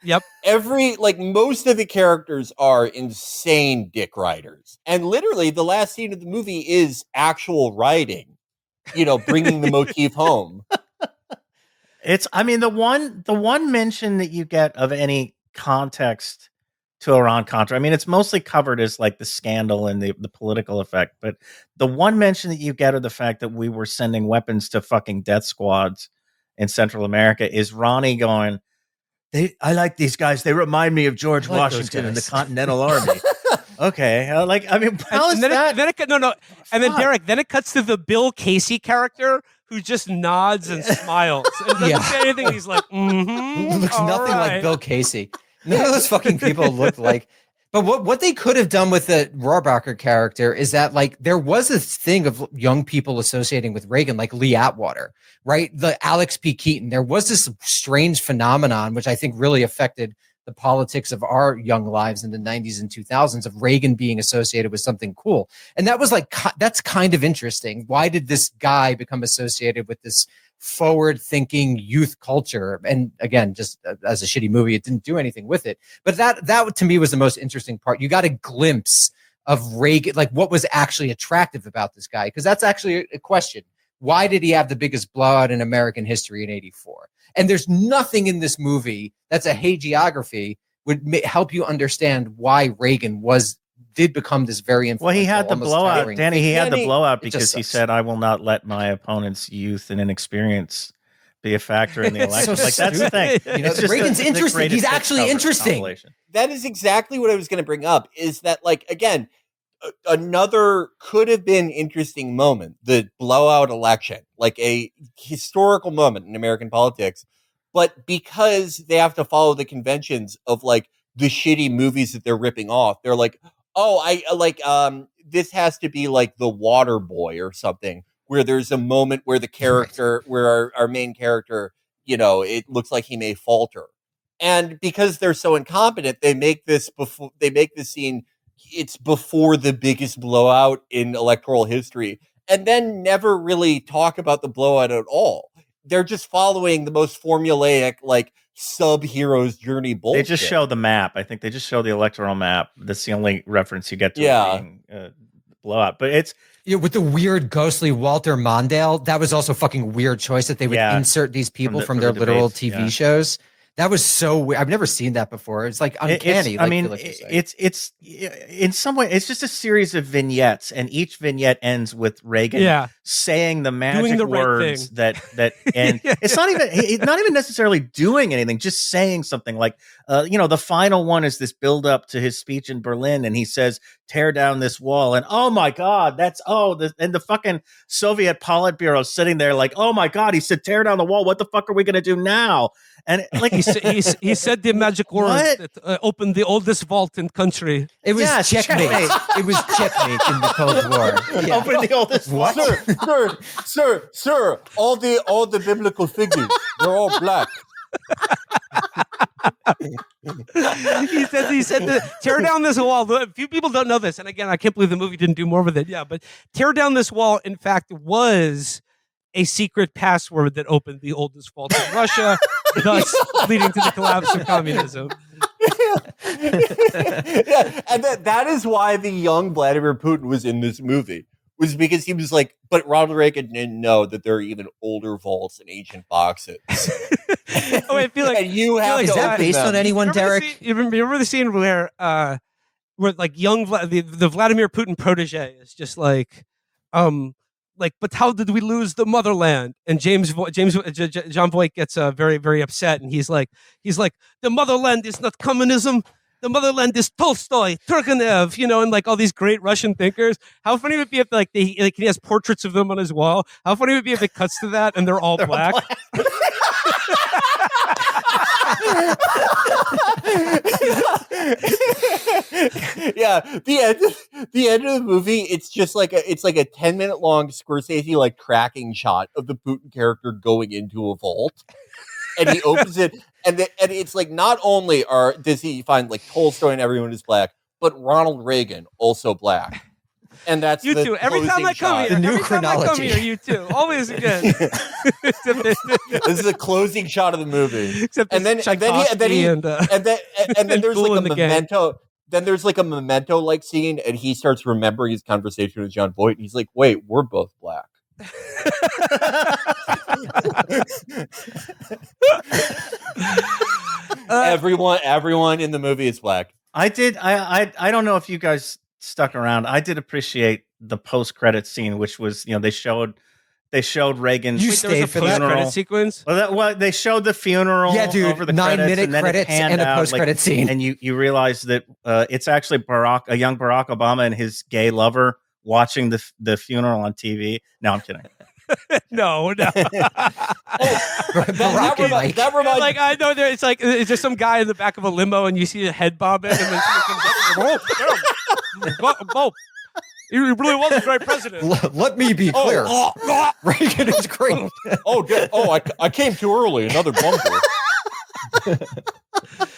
Yep. Most of the characters are insane dick riders. And literally the last scene of the movie is actual riding, you know, bringing the motif home. The one mention that you get of any context to Iran-Contra, I mean, it's mostly covered as like the scandal and the political effect, but the one mention that you get of the fact that we were sending weapons to fucking death squads in Central America is Ronnie going, I like these guys. They remind me of George Washington and the Continental Army. Okay. How is that? And then Derek, then it cuts to the Bill Casey character who just nods and smiles and doesn't say anything. He's like, looks nothing right. like Bill Casey. None of those fucking people look like. But what they could have done with the Rohrabacher character is that, like, there was a thing of young people associating with Reagan, like Lee Atwater, right? The Alex P. Keaton. There was this strange phenomenon, which I think really affected the politics of our young lives in the 90s and 2000s, of Reagan being associated with something cool. And that was like, that's kind of interesting. Why did this guy become associated with this forward thinking youth culture? And again, just as a shitty movie, it didn't do anything with it. But that to me was the most interesting part. You got a glimpse of Reagan, like what was actually attractive about this guy. Because that's actually a question. Why did he have the biggest blowout in American history in 84? And there's nothing in this movie that's a hagiography would help you understand why Reagan did become this very influential. Well, he had the blowout, Danny. He had the blowout because he sucks. said, "I will not let my opponent's youth and inexperience be a factor in the election." So like that's the thing. You know, Reagan's interesting. He's actually interesting. That is exactly what I was going to bring up. Is that, like, again, another could have been interesting moment, the blowout election, like a historical moment in American politics, but because they have to follow the conventions of like the shitty movies that they're ripping off, they're like, oh, I like this has to be like The Water Boy or something, where there's a moment where the character, where our main character, you know, it looks like he may falter, and because they're so incompetent, they make this scene. It's before the biggest blowout in electoral history, and then never really talk about the blowout at all. They're just following the most formulaic, like, sub-hero's journey bullshit. They just show the map. I think they just show the electoral map. That's the only reference you get to it being blowout. But it's with the weird, ghostly Walter Mondale. That was also a fucking weird choice that they would insert these people from their literal TV shows. That was so weird. I've never seen that before. It's like uncanny. It's in some way, it's just a series of vignettes, and each vignette ends with Reagan saying the magic words that end. It's not even necessarily doing anything, just saying something like, the final one is this build up to his speech in Berlin, and he says, "Tear down this wall," and oh my God, and the fucking Soviet Politburo sitting there like, oh my God, he said, "Tear down the wall." What the fuck are we gonna do now? And like he said the magic words that opened the oldest vault in country. It was checkmate. It was checkmate in the Cold War. Yeah. Open the oldest what? Sir, all the biblical figures, they're all black. he said tear down this wall. A few people don't know this, and again, I can't believe the movie didn't do more with it. Yeah, but tear down this wall, in fact, was a secret password that opened the oldest vault in Russia, thus leading to the collapse of communism. And that is why the young Vladimir Putin was in this movie, was because he was like, but Ronald Reagan didn't know that there are even older vaults and ancient boxes. I feel like, and you have is that based on anyone, Derek? You remember the scene where like young the Vladimir Putin protege is just like, but how did we lose the motherland? And John Voight gets very, very upset, and he's like, the motherland is not communism. The motherland is Tolstoy, Turgenev, and like all these great Russian thinkers. How funny would it be if he has portraits of them on his wall? How funny would it be if it cuts to that and they're all black? Yeah, the end of the movie, it's just like a 10-minute long Scorsese like tracking shot of the Putin character going into a vault, and he opens it, and it's like, not only does he find like Tolstoy and everyone is black, but Ronald Reagan also black. And that's you too. Every time I come here, the new chronology. You too. Always again. This is a closing shot of the movie. Except and then there's like a memento. Then there's like a memento like scene, and he starts remembering his conversation with John Voight, and he's like, "Wait, we're both black." Everyone in the movie is black. I don't know if you guys stuck around. I did appreciate the post-credit scene, which was, they showed Reagan's funeral sequence. Well, they showed the funeral. Yeah, dude. Over the 9-minute credits and a post-credit scene, and you realize that it's actually a young Barack Obama and his gay lover watching the funeral on TV. No, I'm kidding. No. That reminds Like I know there. It's like it's just some guy in the back of a limo, and you see a head bobbing, and then someone comes up and goes, "Oh, he really was a great president." Let me be clear. Reagan is great. I came too early. Another bunker.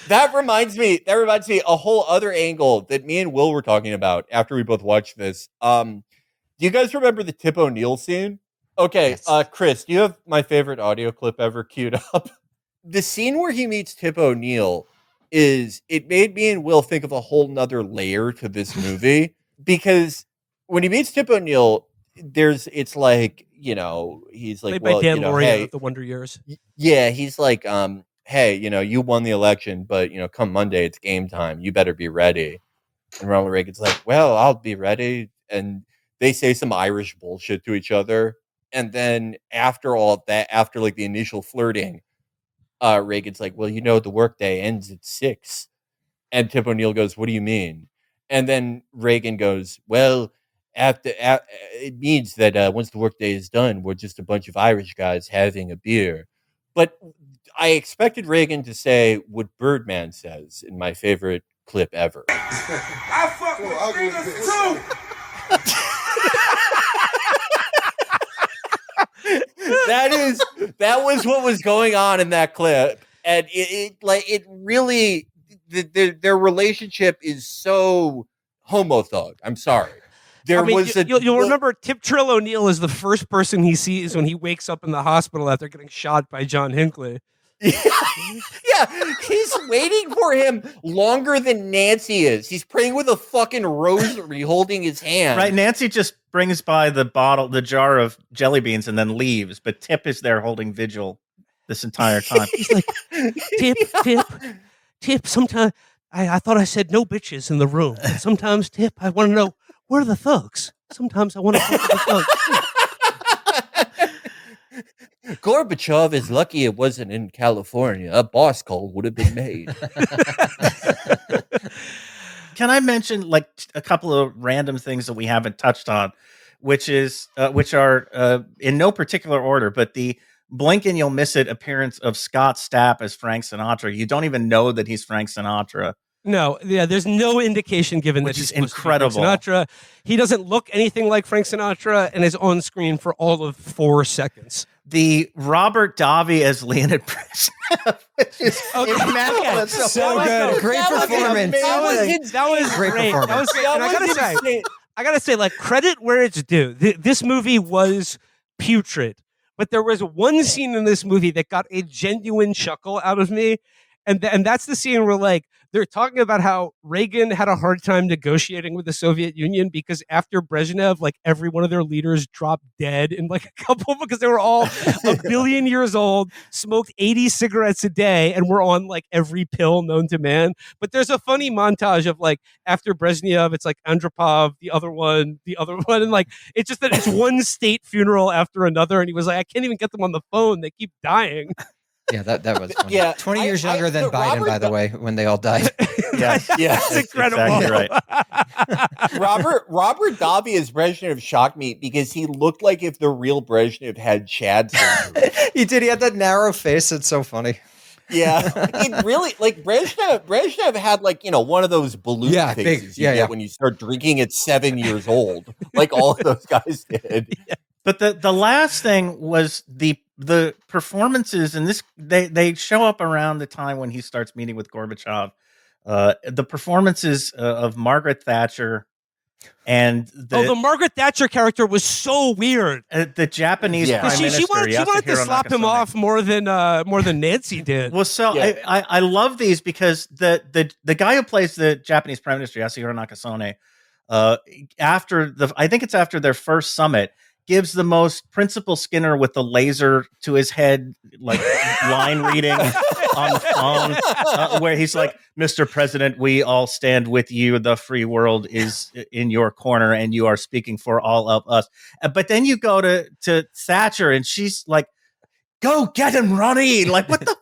That reminds me a whole other angle that me and Will were talking about after we both watched this. Do you guys remember the Tip O'Neill scene? Okay, Yes. Chris, do you have my favorite audio clip ever queued up? The scene where he meets Tip O'Neill it made me and Will think of a whole nother layer to this movie because when he meets Tip O'Neill, it's like, he's like, Played by Dan Lauria hey, of the Wonder Years. yeah, he's like, hey, you won the election, but come Monday, it's game time. You better be ready. And Ronald Reagan's like, well, I'll be ready. And they say some Irish bullshit to each other. And then after all of that, after like the initial flirting, Reagan's like, well, the workday ends at 6. And Tip O'Neill goes, what do you mean? And then Reagan goes, well, it means that once the workday is done, we're just a bunch of Irish guys having a beer. But I expected Reagan to say what Birdman says in my favorite clip ever. I fuck with niggas too. That was what was going on in that clip, and it really their relationship is so homothug. I'm sorry. You'll remember Tip Trill O'Neill is the first person he sees when he wakes up in the hospital after getting shot by John Hinckley. Yeah, he's waiting for him longer than Nancy is. He's praying with a fucking rosary holding his hand. Right, Nancy just brings by the jar of jelly beans and then leaves, but Tip is there holding vigil this entire time. He's like, Tip, sometimes I thought I said no bitches in the room. But sometimes, Tip, I want to know, where are the thugs? Sometimes I want to talk to the thugs. Gorbachev is lucky it wasn't in California. A boss call would have been made. Can I mention like a couple of random things that we haven't touched on, which are in no particular order, but the blink and you'll miss it appearance of Scott Stapp as Frank Sinatra. You don't even know that he's Frank Sinatra. No, yeah, there's no indication given Which that he's is incredible. Frank Sinatra. He doesn't look anything like Frank Sinatra and is on screen for all of 4 seconds. The Robert Davi as Leonid Brezhnev, which is immaculate. So good. Great performance. That was Great great. That was great. And I gotta say, like, credit where it's due. This movie was putrid, but there was one scene in this movie that got a genuine chuckle out of me, and that's the scene where like they're talking about how Reagan had a hard time negotiating with the Soviet Union because after Brezhnev, like every one of their leaders dropped dead in like a couple because they were all a billion years old, smoked 80 cigarettes a day, and were on like every pill known to man. But there's a funny montage of like after Brezhnev, it's like Andropov, the other one, and like it's just that it's one state funeral after another, and he was like, I can't even get them on the phone; they keep dying. Yeah, that was funny. Yeah, 20 years younger than Biden, by the way, when they all died. Yes, That's incredible. Exactly right. Robert Davi as Brezhnev shocked me because he looked like if the real Brezhnev had Chad surgery. He did. He had that narrow face. It's so funny. Yeah, it really like Brezhnev had like one of those balloon faces you get when you start drinking at 7 years old, like all of those guys did. Yeah. But the last thing was the performances, and this they show up around the time when he starts meeting with Gorbachev. The performances of Margaret Thatcher and the Margaret Thatcher character was so weird. The Japanese prime minister. She wanted to slap him off more than Nancy did. Well, so I love these because the guy who plays the Japanese prime minister, Yasuhiro Nakasone, I think it's after their first summit, gives the most Principal Skinner with the laser to his head, like line reading on the phone, where he's like, Mr. President, we all stand with you. The free world is in your corner and you are speaking for all of us. But then you go to Thatcher and she's like, go get him, Ronnie. Like, what the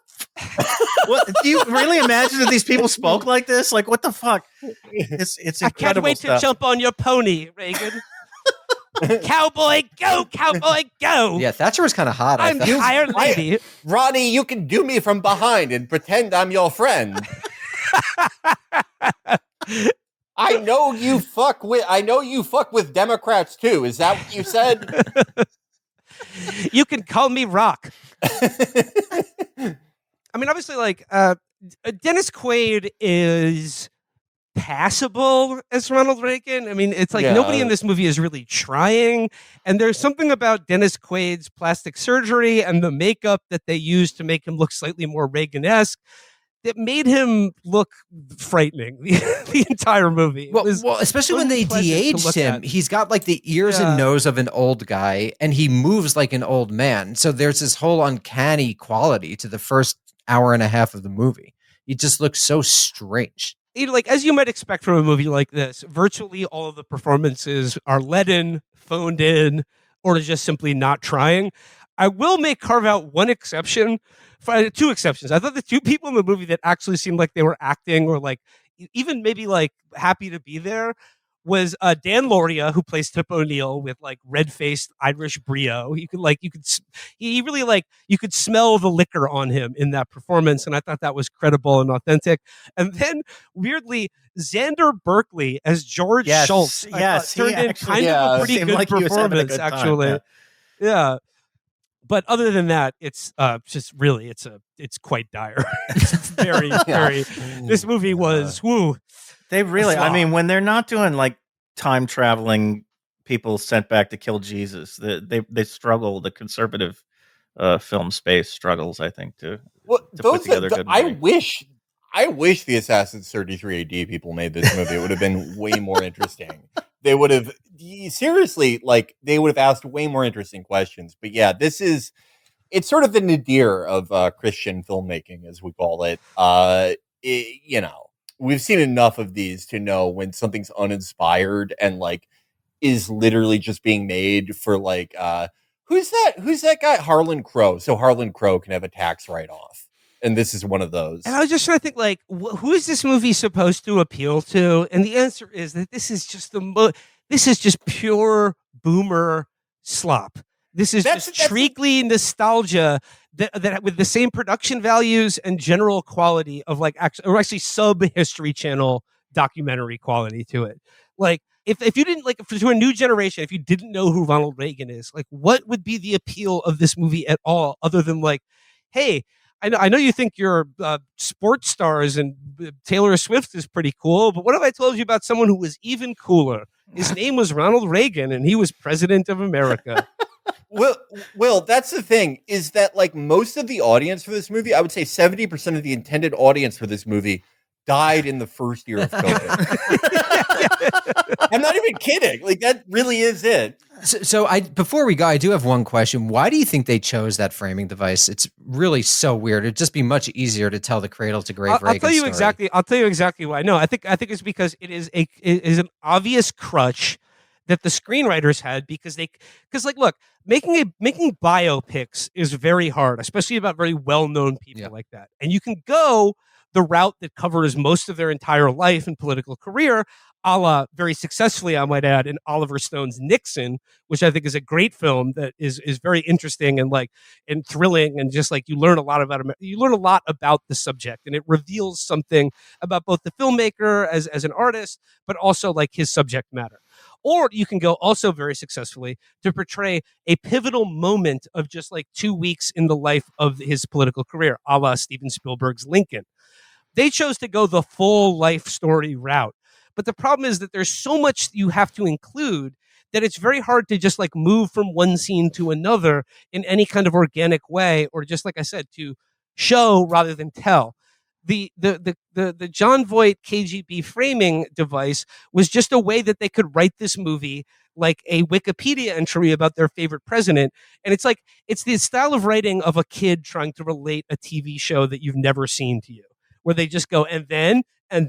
what, do you really imagine that these people spoke like this? Like, what the fuck? It's incredible. I can't wait to jump on your pony, Reagan. Cowboy, go, cowboy, go. Yeah, Thatcher was kind of hot. I I'm thought. tired lady. Ronnie, you can do me from behind and pretend I'm your friend. I know you fuck with Democrats too. Is that what you said? You can call me Rock. I mean, obviously, like Dennis Quaid is passable as Ronald Reagan. I mean, it's like nobody in this movie is really trying. And there's something about Dennis Quaid's plastic surgery and the makeup that they used to make him look slightly more Reagan-esque that made him look frightening the entire movie. Well, especially when they de-aged him. He's got like the ears and nose of an old guy, and he moves like an old man. So there's this whole uncanny quality to the first hour and a half of the movie. He just looks so strange. Like, as you might expect from a movie like this, virtually all of the performances are let in, phoned in, or just simply not trying. I will carve out one exception, two exceptions. I thought the two people in the movie that actually seemed like they were acting or like even maybe like happy to be there was Dan Lauria, who plays Tip O'Neill with like red-faced Irish brio. You could smell the liquor on him in that performance, and I thought that was credible and authentic. And then weirdly, Xander Berkeley as George Schultz, turned in kind of a pretty good performance, actually. Yeah. But other than that, it's just really it's quite dire. It's very, very. This movie was woo. They really, I mean, when they're not doing like time traveling people sent back to kill Jesus, they struggle. The conservative film space struggles, I think, to put together a good movie. I wish the Assassin's 33 AD people made this movie. It would have been way more interesting. They would have asked way more interesting questions. But yeah, it's sort of the nadir of Christian filmmaking, as we call it. We've seen enough of these to know when something's uninspired and like is literally just being made for like who's that guy? Harlan Crow. So Harlan Crow can have a tax write-off. And this is one of those. And I was just trying to think, like, who is this movie supposed to appeal to? And the answer is that this is just pure boomer slop. This is just treacly nostalgia that with the same production values and general quality of like actually sub History Channel documentary quality to it. Like if you didn't like to a new generation, if you didn't know who Ronald Reagan is, like what would be the appeal of this movie at all, other than like, hey, I know you think you're sports stars and Taylor Swift is pretty cool, but what if I told you about someone who was even cooler? His name was Ronald Reagan, and he was president of America. Well, that's the thing, is that like most of the audience for this movie, I would say 70% of the intended audience for this movie died in the first year of COVID. I'm not even kidding. Like that really is it. So before we go, I do have one question. Why do you think they chose that framing device? It's really so weird. It'd just be much easier to tell the cradle to grave Reagan story. I'll tell you exactly why. No, I think it's because it is an obvious crutch that the screenwriters had because look, making biopics is very hard, especially about very well-known people like that. And you can go the route that covers most of their entire life and political career, a la very successfully, I might add, in Oliver Stone's Nixon, which I think is a great film that is very interesting and thrilling, and just like you learn a lot about the subject, and it reveals something about both the filmmaker as an artist, but also like his subject matter. Or you can go also very successfully to portray a pivotal moment of just like 2 weeks in the life of his political career, a la Steven Spielberg's Lincoln. They chose to go the full life story route. But the problem is that there's so much you have to include that it's very hard to just like move from one scene to another in any kind of organic way, or just like I said, to show rather than tell. The John Voight KGB framing device was just a way that they could write this movie like a Wikipedia entry about their favorite president. And it's the style of writing of a kid trying to relate a TV show that you've never seen to you, where they just go, and then. And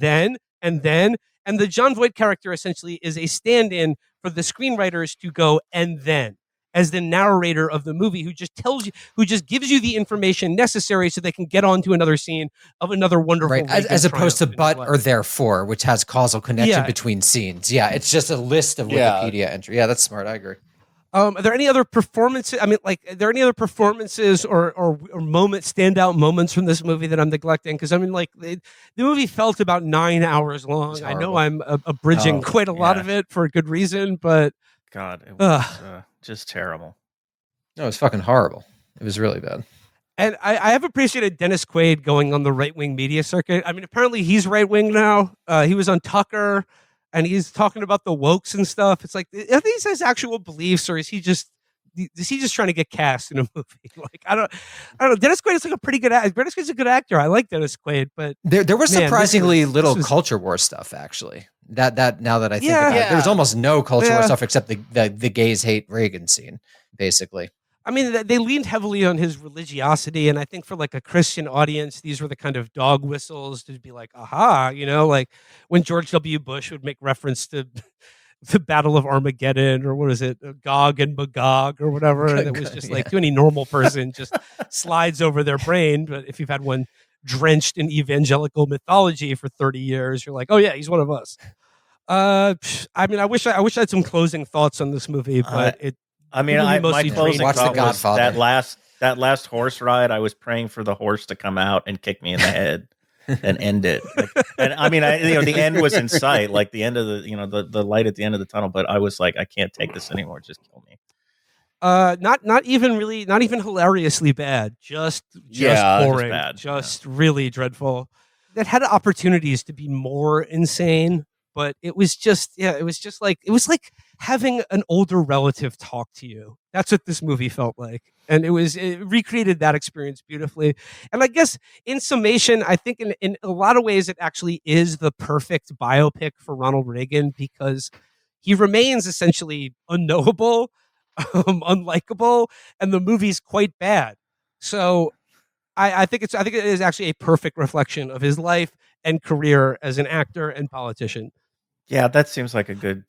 the John Voight character essentially is a stand-in for the screenwriters to go, and then. as the narrator of the movie, who just gives you the information necessary so they can get on to another scene of another wonderful Right, as opposed to but or therefore, which has causal connection between scenes. Yeah, it's just a list of Wikipedia entry. Yeah, that's smart. I agree. Are there any other performances? I mean, like, are there any other performances or moments, standout moments from this movie that I'm neglecting? Because I mean, like, the movie felt about 9 hours long. I know I'm abridging quite a lot of it for a good reason, but God, it was just terrible. No, it was fucking horrible. It was really bad. And I have appreciated Dennis Quaid going on the right-wing media circuit. I mean, apparently he's right-wing now. He was on Tucker, and he's talking about the wokes and stuff. It's like, are these his actual beliefs, or is he just trying to get cast in a movie? Like, I don't know. Dennis Quaid is like a pretty good actor. Dennis Quaid's a good actor. I like Dennis Quaid, but there was surprisingly little culture war stuff, actually. That now that I think about it, there's almost no culture war stuff except the gays hate Reagan scene, basically. I mean, they leaned heavily on his religiosity, and I think for like a Christian audience, these were the kind of dog whistles to be like, aha, you know, like when George W. Bush would make reference to the Battle of Armageddon, or what is it, Gog and Magog, or whatever, and it was just like to any normal person just slides over their brain. But if you've had one drenched in evangelical mythology for 30 years, you're like, oh yeah, he's one of us. I mean, I wish I had some closing thoughts on this movie, but my closing thought was that last horse ride. I was praying for the horse to come out and kick me in the head and end it. And I mean, the end was in sight, like the end of the light at the end of the tunnel. But I was like, I can't take this anymore. Just kill me. Not even hilariously bad. Just boring. Just really dreadful. That had opportunities to be more insane. But it was like having an older relative talk to you. That's what this movie felt like. And it recreated that experience beautifully. And I guess in summation, I think in a lot of ways, it actually is the perfect biopic for Ronald Reagan, because he remains essentially unknowable, unlikable, and the movie's quite bad. So I think it is actually a perfect reflection of his life and career as an actor and politician. Yeah, that seems like a good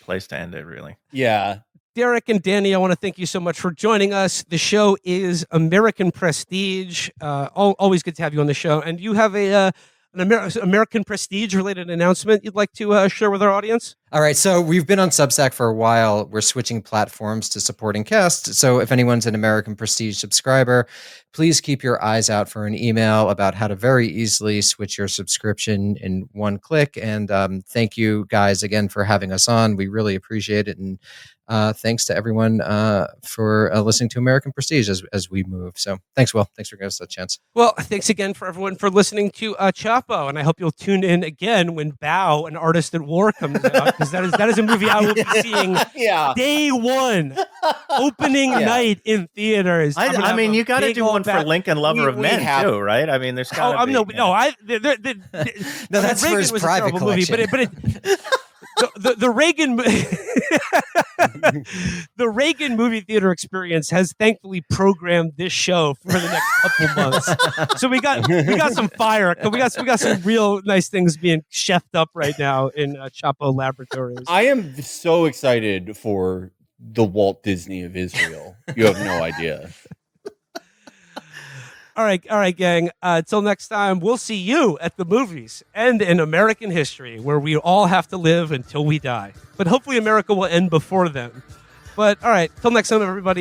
place to end it, really. Yeah. Derek and Danny, I want to thank you so much for joining us. The show is American Prestige. Always good to have you on the show. And you have an American Prestige related announcement you'd like to share with our audience? All right, so we've been on Substack for a while. We're switching platforms to supporting Cast. So if anyone's an American Prestige subscriber, please keep your eyes out for an email about how to very easily switch your subscription in one click. And thank you guys again for having us on. We really appreciate it. And thanks to everyone for listening to American Prestige as we move. So thanks, Will. Thanks for giving us that chance. Well, thanks again for everyone for listening to Chapo. And I hope you'll tune in again when Bao, An Artist at War, comes out. Because that is a movie I will be seeing day one, opening night in theaters. I mean, you got to do one for Lincoln Lover of Men too, right? I mean, there's got to be. No, that's for his private collection. Movie, but the Reagan the Reagan movie theater experience has thankfully programmed this show for the next couple months. So we got some fire. We got some real nice things being chefed up right now in Chapo Laboratories. I am so excited for the Walt Disney of Israel. You have no idea. All right, gang. Until next time, we'll see you at the movies and in American history, where we all have to live until we die. But hopefully America will end before then. But all right, till next time, everybody.